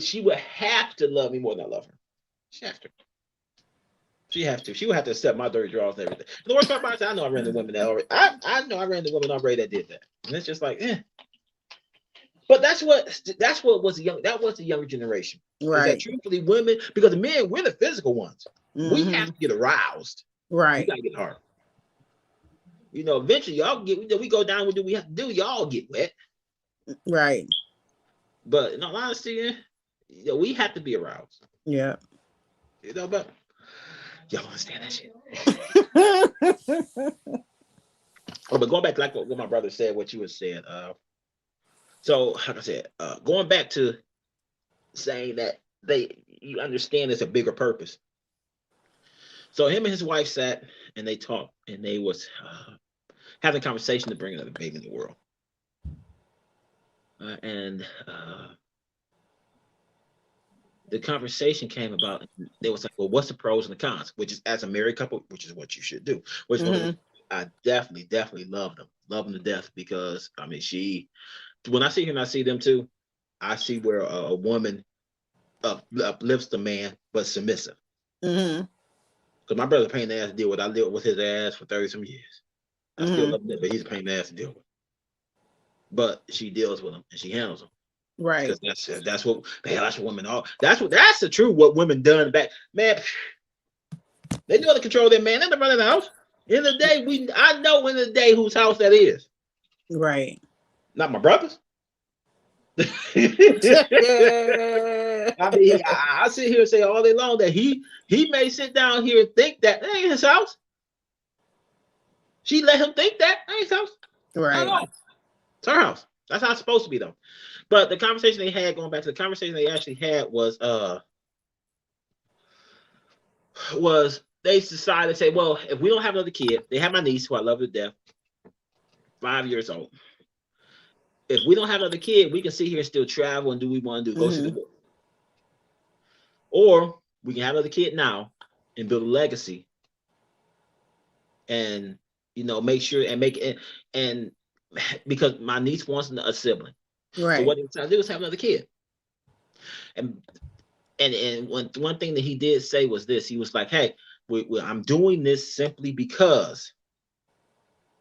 she would have to love me more than I love her. She has to. She has to. She would have to accept my dirty draws and everything. And the worst part about it, I know I ran the women that already. I know I ran the women already that did that, and it's just like, eh. But that's what was the younger generation, right? That truthfully, women, because the men, we're the physical ones. Mm-hmm. We have to get aroused, right? We gotta get hard. You know, eventually, y'all get. We go down. What do we have to do? Y'all get wet, right? But in all honesty, you know, we have to be aroused. Yeah. You know, but y'all understand that shit. Oh, but going back to like what my brother said, what you were saying. So, like I said, going back to saying that you understand there's a bigger purpose. So him and his wife sat and they talked, and they was having a conversation to bring another baby in the world. And the conversation came about, they was like, well, what's the pros and the cons? Which is, as a married couple, which is what you should do. Which I definitely love them to death, because I mean, when I see her and I see them too, I see where a woman uplifts the man, but submissive. Because my brother's a pain in the ass to deal with. I lived with his ass for 30 some years. I still love him, but he's a pain in the ass to deal with. But she deals with him and she handles him. Right. Because that's what women are. That's the truth. What women done back, man. They know how to control their man. They're not running the house. In the day, I know in the day whose house that is. Right. Not my brother's. I mean, I sit here and say all day long that he may sit down here and think that ain't his house. She let him think that ain't his house. Right. It's her house. That's how it's supposed to be, though. But the conversation they had, going back to the conversation they actually had, was they decided to say, well, if we don't have another kid, they have my niece, who I love to death, 5 years old. If we don't have another kid, we can sit here and still travel and do what we want to do, go see the world. Or we can have another kid now and build a legacy, and make sure and make it, and because my niece wants a sibling, right? So what he decided to do was have another kid. And one thing that he did say was this: he was like, "Hey, I'm doing this simply because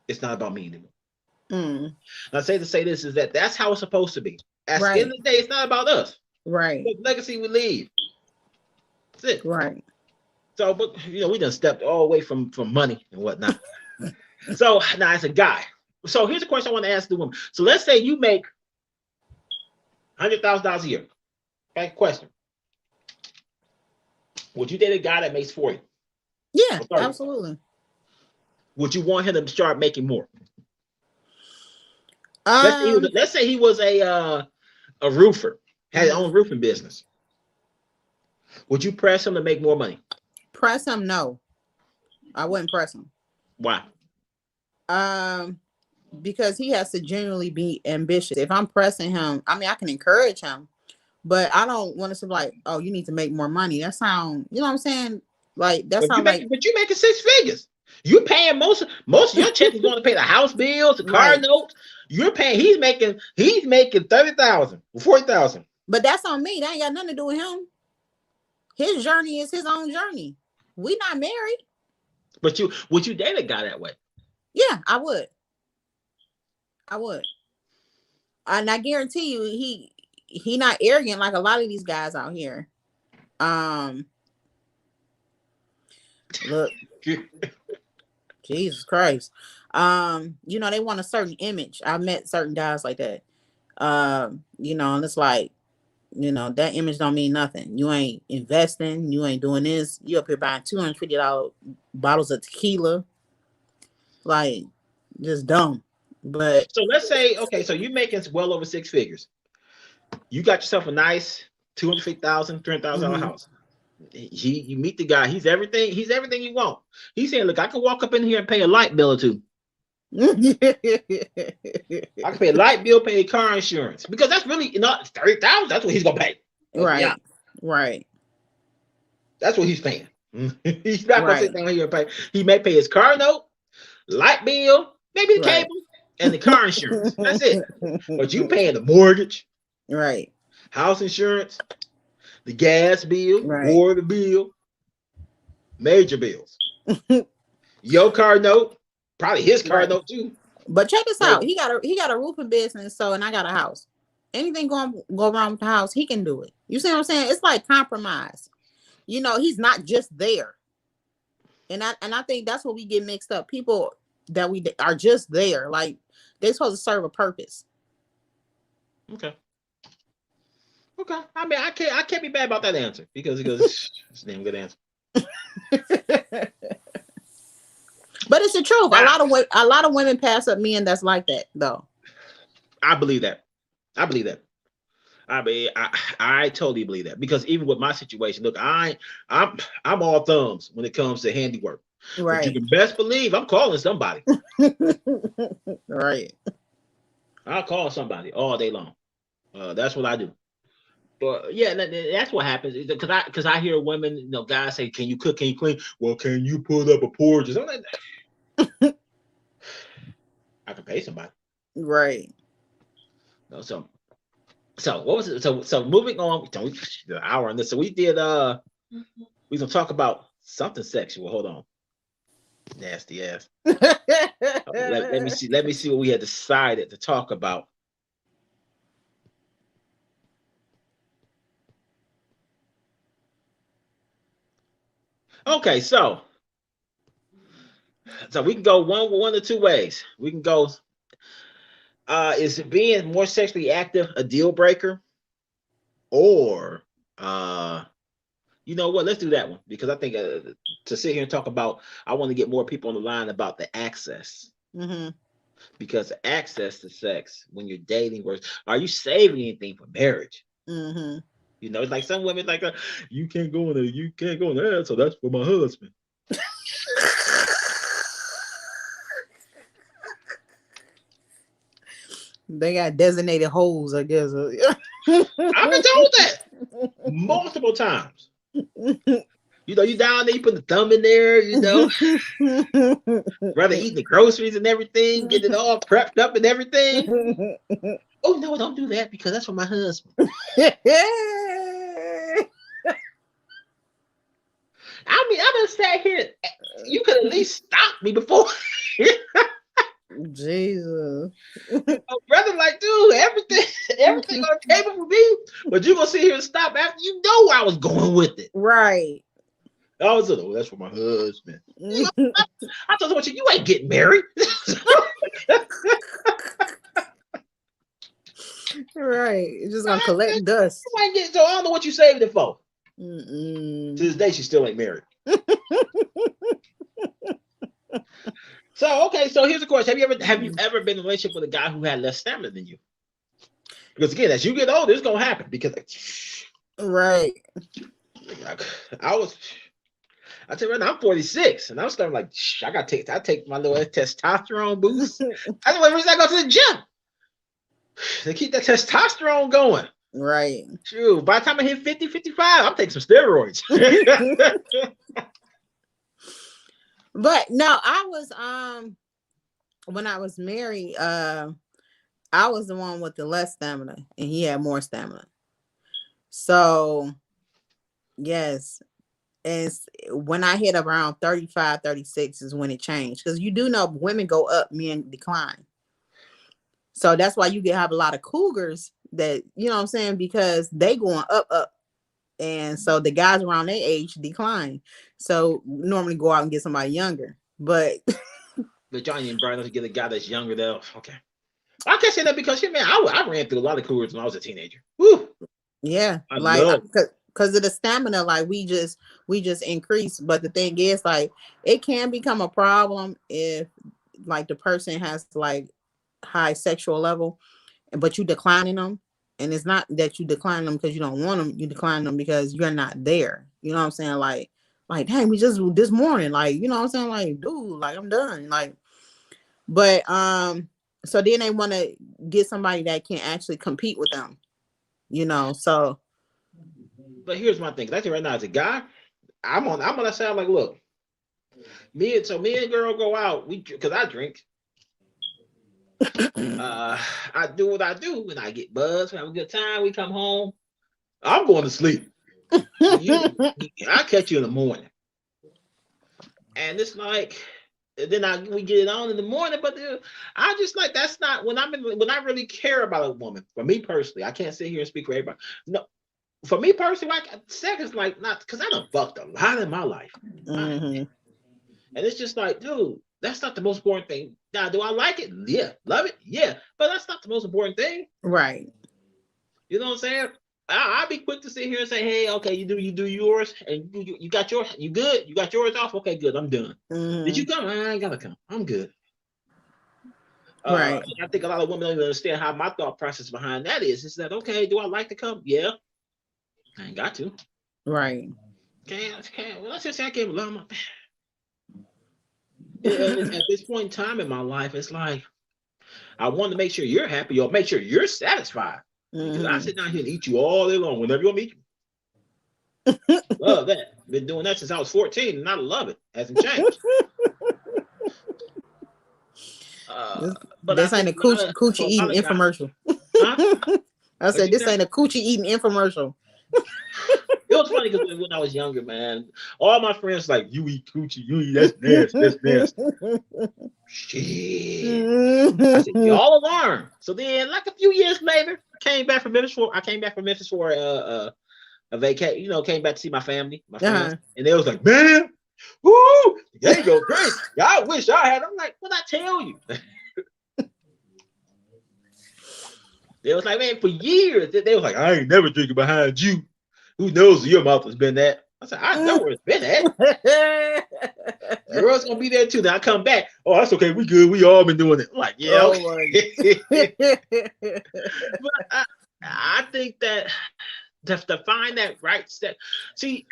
it's not about me anymore." And I say to say this is that's how it's supposed to be. At the end of the day, it's not about us. Right. What legacy we leave. That's it. Right. So, but we done stepped all the way from money and whatnot. So now as a guy. So here's a question I want to ask the woman. So let's say you make $100,000 a year. Okay, question. Would you date a guy that makes 40? Yeah, absolutely. Would you want him to start making more? Let's say he was a roofer, had his own roofing business. Would you press him to make more money? Press him? No, I wouldn't press him. Why? Because he has to genuinely be ambitious. If I'm pressing him, I mean, I can encourage him, but I don't want to be like, oh, you need to make more money. That sound, you know what I'm saying? Like that sounds like. But you making 6 figures. You're paying most of your check is going to pay the house bills, the car note. You're paying. He's making $30,000, $40,000. But that's on me. That ain't got nothing to do with him. His journey is his own journey. We not married. But would you date a guy that way? Yeah, I would. And I guarantee you, he not arrogant like a lot of these guys out here. Look, Jesus Christ. They want a certain image. I've met certain guys like that. And it's like, that image don't mean nothing. You ain't investing. You ain't doing this. You up here buying $250 bottles of tequila. Like, just dumb. But so let's say, okay, so you're making well over 6 figures. You got yourself a nice $250,000, $300,000 house. You meet the guy. He's everything you want. He's saying, look, I can walk up in here and pay a light bill or two. I can pay a light bill, pay car insurance, because that's really not $30,000. That's what he's gonna pay. Right. Right. That's what he's paying. He's not gonna sit down here and pay. He may pay his car note, light bill, maybe the cable, and the car insurance. That's it. But you paying the mortgage, right? House insurance, the gas bill, water bill, major bills. Your car note. Probably his car note too. But check this out. He got a roofing business, and I got a house. Anything go wrong with the house, he can do it. You see what I'm saying? It's like compromise. He's not just there. And I think that's what we get mixed up. People that we are just there, like they're supposed to serve a purpose. Okay. I mean, I can't be bad about that answer because it's a damn good answer. But it's the truth. A lot of women pass up men that's like that, though. I believe that. I mean, I totally believe that, because even with my situation, look, I'm all thumbs when it comes to handiwork. Right. But you can best believe I'm calling somebody. Right. I'll call somebody all day long. That's what I do. But yeah, that's what happens. Because I hear women, guys say, "Can you cook? Can you clean?" Well, can you put up a porch? I'm like, I can pay somebody. Right. So what was it? So moving on, the hour on this. So we did we gonna talk about something sexual. Hold on. Nasty ass. Let me see what we had decided to talk about. Okay, so we can go one or two ways. We can go. Is it being more sexually active a deal breaker, or you know what? Let's do that one, because I think to sit here and talk about, I want to get more people on the line about the access. Mm-hmm. because of access to sex when you're dating, or are you saving anything for marriage? Mm-hmm. You know, it's like some women like, you can't go in there, you can't go in there, so that's for my husband. They got designated holes, I guess. I've been told that multiple times. You know, you down there, you put the thumb in there, you know, rather eating the groceries and everything, get it all prepped up and everything. Oh no, don't do that because that's for my husband. I mean, I've been sat here. You could at least stop me before. Jesus. Brother, like, dude, everything on the table for me, but you gonna sit here and stop after you know where I was going with it. Right. I was like, oh, that's for my husband. I told you ain't getting married. Right. You're just gonna collect dust. You ain't getting, so I don't know what you saved it for. Mm-mm. To this day, she still ain't married. So okay, so here's the question: Have you ever been in a relationship with a guy who had less stamina than you? Because again, as you get older, it's gonna happen. Because right, I tell you right now, I'm 46, and I'm starting like I take my little testosterone boost. That's the only reason I go to the gym. They keep that testosterone going. Right. True. By the time I hit 50, 55, I'm taking some steroids. But no, I was when I was married, I was the one with the less stamina and he had more stamina. So yes. And when I hit around 35, 36 is when it changed. Because you do know women go up, men decline. So that's why you have a lot of cougars that, you know what I'm saying, because they going up. And so the guys around their age decline. So normally go out and get somebody younger. But y'all ain't bright enough to get a guy that's younger though. Okay. I can't say that because shit, man, I ran through a lot of cougars when I was a teenager. Woo. Yeah. Because of the stamina, like we just increase. But the thing is, like, it can become a problem if like the person has like high sexual level, but you declining them. And it's not that you decline them because you don't want them. You decline them because you're not there. You know what I'm saying? Like, dang, we just this morning, like, you know what I'm saying? Like, dude, like, I'm done. Like, but so then they want to get somebody that can actually compete with them. You know, so. But here's my thing. I think right now as a guy, I'm on that side. Like, look, me and girl go out. Because I drink. I do what I do, and I get buzzed. We have a good time. We come home. I'm going to sleep. I catch you in the morning, and it's like, then we get it on in the morning. But I just like that's not when when I really care about a woman. For me personally, I can't sit here and speak for everybody. No, for me personally, like sex is like not because I done fucked a lot in my life, and it's just like, dude. That's not the most important thing. Now, do I like it? Yeah. Love it? Yeah. But that's not the most important thing. Right. You know what I'm saying? I'll be quick to sit here and say, hey, okay, you do yours, and you got yours. You good? You got yours off? Okay, good. I'm done. Did you come? I ain't gotta come. I'm good. Right. I think a lot of women don't even understand how my thought process behind that is. Is that okay? Do I like to come? Yeah. I ain't got to. Right. Okay. Well, let's just say I can't love my. At this point in time in my life, it's like I want to make sure you're happy or make sure you're satisfied. Because I sit down here and eat you all day long whenever you want me. Love that. Been doing that since I was 14, and I love it. Hasn't changed. But this ain't a coochie eating infomercial. Huh? I said this ain't a coochie eating infomercial. It was funny because when I was younger, man, all my friends like, you eat coochie, you eat that's nasty. Shit. I said, y'all alarm. So then, like a few years later, I came back from Memphis for a vacation. You know, came back to see my family, my friends, and they was like, man, woo, they go crazy. I wish I had. I'm like, what'd I tell you? They was like, man, for years, they was like, I ain't never drinking behind you. Who knows your mouth has been that? I said, I know where it's been at. Girls gonna be there too. Then I come back. Oh, that's okay. We good. We all been doing it. I'm like, yeah. Oh, Okay. But I think that to find that right step. See,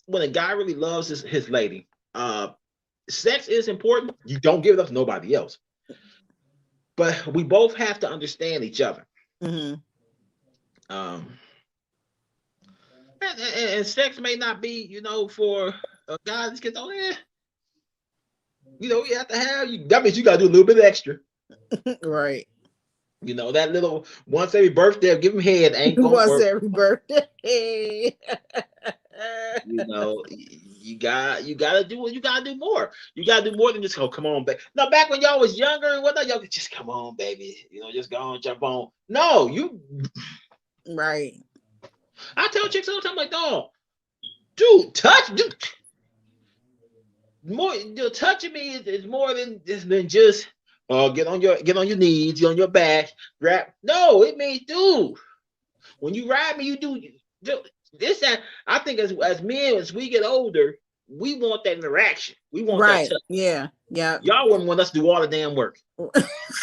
when a guy really loves his lady, sex is important. You don't give it up to nobody else. But we both have to understand each other. Mm-hmm. And sex may not be, for a guy that gets on there. You have to have you. That means you gotta do a little bit extra. Right. That little once every birthday, give him head ain't gonna Once work. every birthday. You gotta do what you gotta do more. You gotta do more than just go, come on, baby. Now, back when y'all was younger and whatnot, y'all could just come on, baby. Just go on, jump on. No, you right. I tell chicks all the time, like, dog, dude, more. Touching me is more than just get on your knees, get on your back, grab. No, it means, dude, when you ride me, you do this. That I think as men, as we get older, we want that interaction. We want that touch. Yeah. Y'all wouldn't want us to do all the damn work.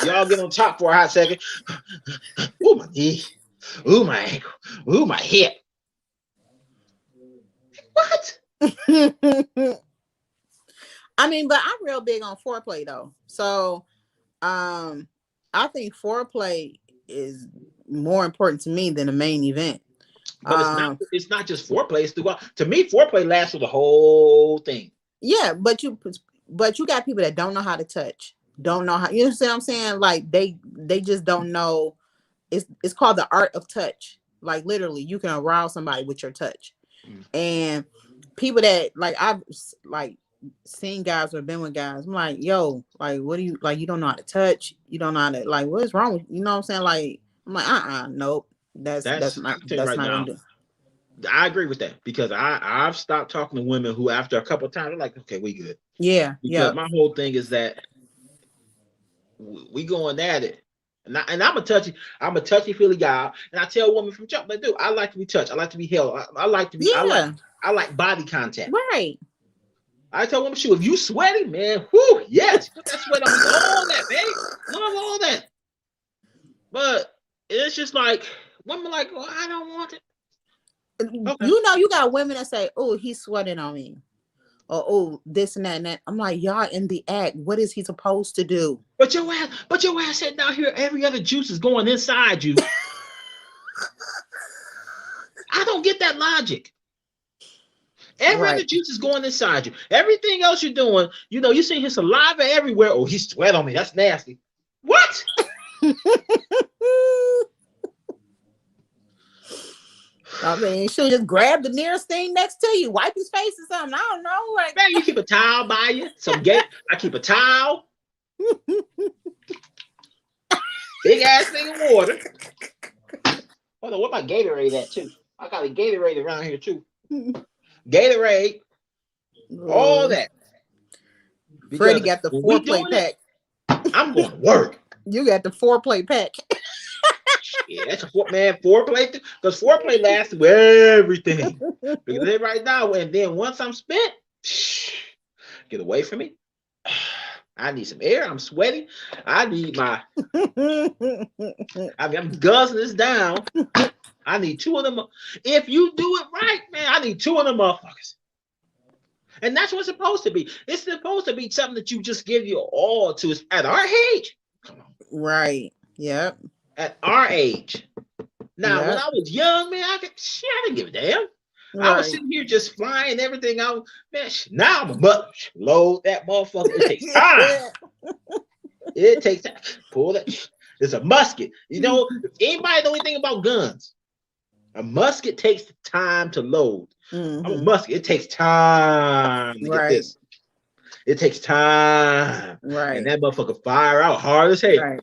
Y'all get on top for a hot second. Ooh, my knee. Ooh, my ankle. Ooh, my hip. What? I mean, but I'm real big on foreplay though. So I think foreplay is more important to me than the main event. But it's not just foreplay. It's throughout. To me, foreplay lasts for the whole thing. Yeah, but you got people that don't know how to touch, don't know how. You know what I'm saying? Like they just don't know. It's called the art of touch. Like literally, you can arouse somebody with your touch. And people that I've seen guys or been with guys, I'm like, yo, like, what do you like? You don't know how to touch. You don't know how to what is wrong with you? Know what I'm saying? Like, I'm like, nope. That's not gonna do. I agree with that because I've stopped talking to women who after a couple of times are like, okay, we good. Yeah. Because my whole thing is that we going at it. And I'm a touchy feely guy. And I tell women from jump, like, dude, I like to be touched. I like to be held. I like to be I like body contact. Right. I tell women, shoot, if you sweaty, man, whoo, yes, put that sweat on me, all that, man. Love all that. But it's just like women like, well, I don't want it. Okay. You got women that say, oh, he's sweating on me. Or oh, this and that and that. I'm like, y'all in the act. What is he supposed to do? But your ass sitting down here, every other juice is going inside you. I don't get that logic. Every other juice is going inside you. Everything else you're doing, you see his saliva everywhere. Oh, he sweat on me. That's nasty. What? I mean, she'll just grab the nearest thing next to you, wipe his face or something. I don't know. Like, man, you keep a towel by you. I keep a towel. Big ass thing of water. Hold on, what my Gatorade at too? I got a Gatorade around here too. Gatorade, all that. Freddie got the foreplay pack. I'm going to work. You got the foreplay pack. Yeah, that's a foreplay. Because foreplay lasts with everything. Because right now, and then once I'm spent, get away from me. I need some air. I'm sweaty. I need I'm guzzling this down. I need two of them. If you do it right, man, I need two of them motherfuckers. And that's what it's supposed to be. It's supposed to be something that you just give your all to. It's at our age. Come on. Right. Yep. At our age. Now, when I was young, man, I didn't give a damn. Right. I was sitting here just flying everything out. Man, now I'm a load that motherfucker. It takes time. It takes time. Pull that. It's a musket. Anybody know anything about guns? A musket takes time to load. Mm-hmm. I'm a musket. It takes time to get this. It takes time. Right. And that motherfucker fire out hard as hell. Right.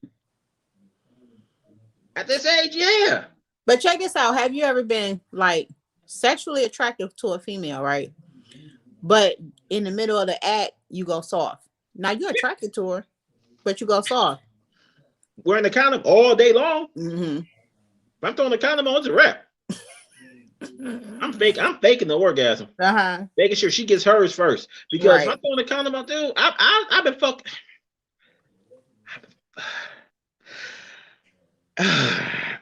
At this age, yeah. But check this out. Have you ever been sexually attractive to a female, right? But in the middle of the act, you go soft. Now you're attracted to her, but you go soft. Wearing the condom all day long. Mm-hmm. If I'm throwing the condom on, it's a wrap. I'm faking the orgasm. Making sure she gets hers first. Because if I'm throwing the condom out, dude, I've been fucking.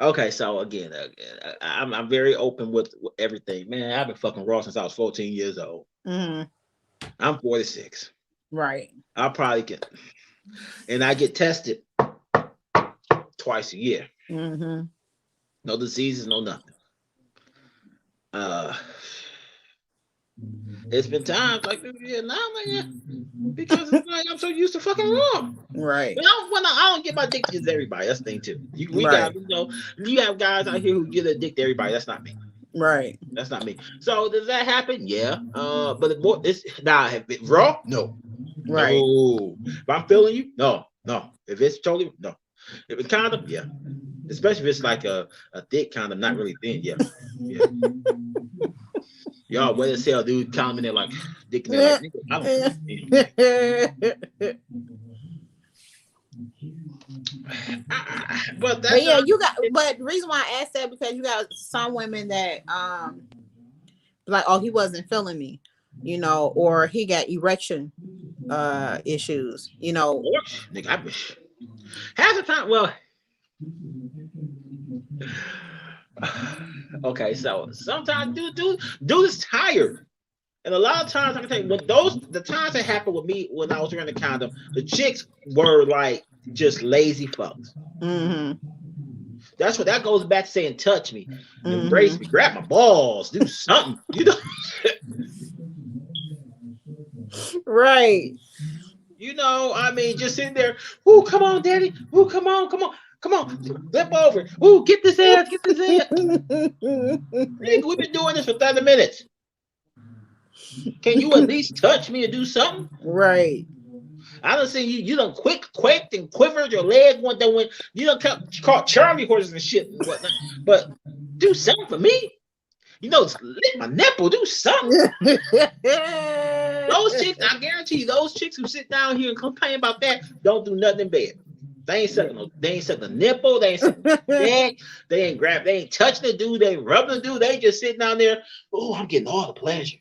Okay, so again, I'm very open with everything, man. I've been fucking raw since I was 14 years old. I'm 46. Right. I'll probably get, and I get tested twice a year. No diseases, no nothing. It's been times like yeah, now because it's like I'm so used to fucking raw. Right. But I don't get my dick to everybody. That's the thing too. We got, you have guys out here who get a dick to everybody. That's not me. Right. That's not me. So does that happen? Yeah. But it's now raw? No. Right. No. If I'm feeling you, no. If it's totally no. If it's condom, yeah. Especially if it's like a thick condom, not really thin, yeah. Y'all, what as hell, dude? Condom in there like dick in there like nigga. But yeah, you got. But the reason why I asked that because you got some women that like, oh, he wasn't feeling me, you know, or he got erection issues, you know. Nigga, I wish half the time. Well, okay, so sometimes dude is tired. And a lot of times I can tell you, but the times that happened with me when I was wearing the condom, the chicks were like just lazy fucks. That's what that goes back to saying, touch me, embrace me, grab my balls, do something, you know. Right. You know, I mean, just sitting there, ooh, come on, daddy, ooh, come on, flip over, ooh, get this ass. Nigga, we've been doing this for 30 minutes. Can you at least touch me and do something? Right. I don't see you done quaked and quivered, your leg went, you done caught Charlie horses and shit and whatnot. But do something for me. You know, lick my nipple, do something. Those chicks, I guarantee you, those chicks who sit down here and complain about that don't do nothing in bed. They ain't sucking the nipple, they ain't sucking the neck, they ain't touching the dude, they ain't rubbing the dude, they just sitting down there. Oh, I'm getting all the pleasure.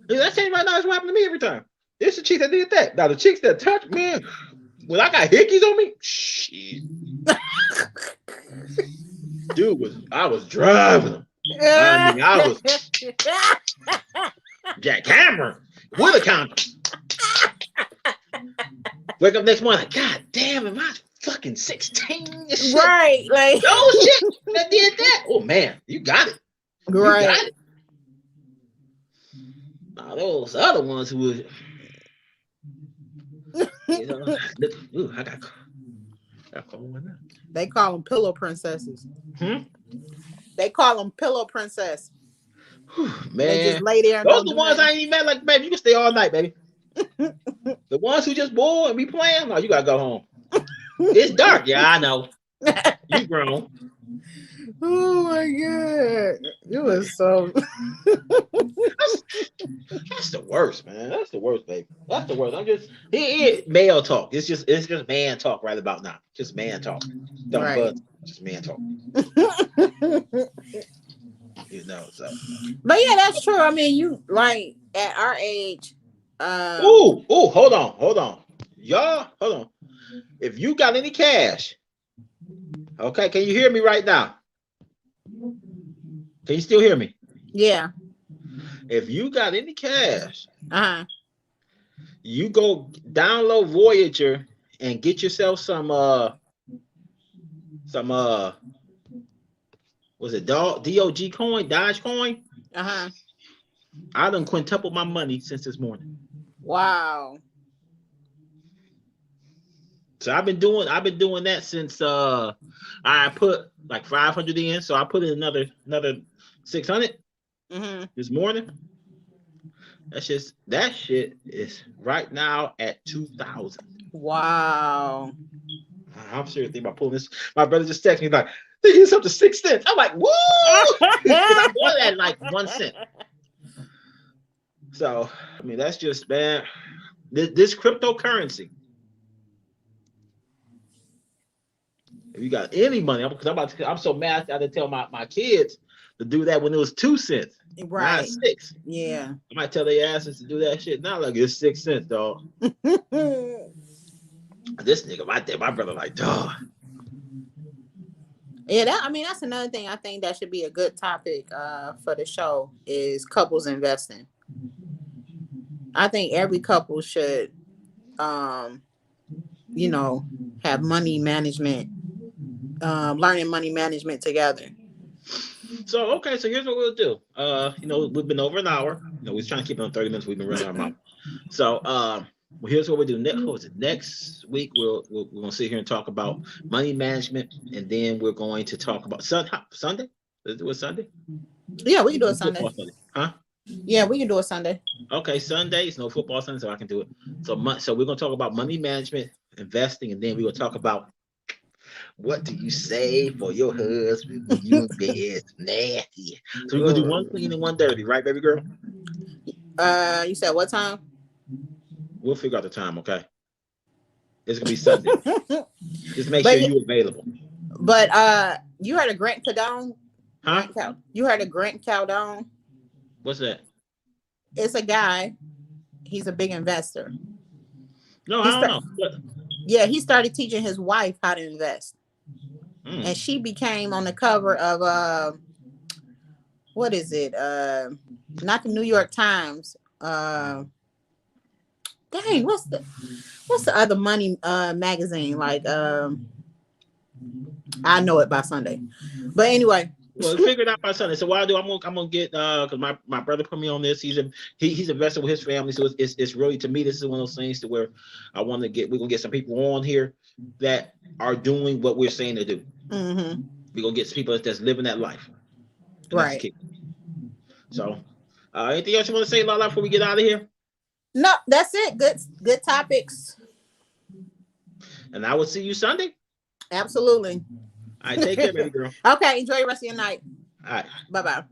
That's saying right now is what happened to me every time. There's the chicks that did that. Now the chicks that touch, man, when I got hickeys on me, shit. Dude, I was driving them. I mean, I was Jack Cameron with a condom. Wake up next morning, God damn, am I fucking 16? Right, like those chicks that did that. Oh man, you got it. Right. You got it. Now those other ones who would, you know, ooh, I got cold one now. They call them pillow princesses. They call them pillow princess. Man, they just lay there. And those are the ones I ain't even met. Like, baby, you can stay all night, baby. The ones who just bored and be playing, no, you gotta go home. It's dark. Yeah, I know. You grown. Oh my god, it was so. That's the worst, man. That's the worst, baby. That's the worst. I'm just male talk. It's just man talk right about now. Just man talk. Don't buzz. Just man talk. You know, so. But yeah, that's true. I mean, you like at our age. Hold on. Y'all, hold on. If you got any cash, okay, can you hear me right now? Can you still hear me? Yeah. If you got any cash, you go download Voyager and get yourself some was it DOG coin, Dodge coin? I done quintupled my money since this morning. Wow. So I've been doing that since I put like 500 in, so I put in another 600 this morning. That shit is right now at 2,000. Wow. I'm serious thinking about pulling this. My brother just texted me like, "Think it's up to 6 cents." I'm like, "Woo!" I bought it at like 1 cent. So I mean, that's just bad. This cryptocurrency. If you got any money, I'm so mad. I had to tell my kids to do that when it was 2 cents, not Right. 6. Yeah. I might tell their asses to do that shit now. Like it's 6 cents, dog. This nigga right there, my brother, like, dog. Yeah, that's another thing I think that should be a good topic for the show is couples investing. I think every couple should have money management, learning money management together. So okay, so here's what we'll do. We've been over an hour. We're trying to keep it on 30 minutes. We've been running our mouth. So here's what we do next. What was it? Next week we're gonna sit here and talk about money management, and then we're going to talk about Sunday. Let's do it Sunday. Yeah, we can do it Sunday. Huh? Yeah, we can do it Sunday. Okay, Sunday. It's no football Sunday, so I can do it. So we're gonna talk about money management, investing, and then we will talk about what do you say for your husband when you in bed? Nasty. So we're gonna do one clean and one dirty, right, baby girl? You said what time? We'll figure out the time, okay? It's gonna be Sunday. Just make sure you're available. But you heard of Grant Cardone? Huh? You heard of Grant Cardone? What's that? It's a guy. He's a big investor. No, I don't know. Yeah, he started teaching his wife how to invest. And she became on the cover of what is it? Not the New York Times. Dang, what's the other money magazine? Like I know it by Sunday. But anyway. Well, figure it out by Sunday. So what I do, I'm gonna get because my brother put me on this. He's invested with his family, so it's really, to me, this is one of those things to where we're gonna get some people on here that are doing what we're saying to do. Mm-hmm. We're gonna get some people that's living that life. Right. So anything else you want to say, Lala, before we get out of here? No, that's it. Good topics. And I will see you Sunday. Absolutely. All right, take care, baby girl. Okay, enjoy the rest of your night. All right. Bye-bye.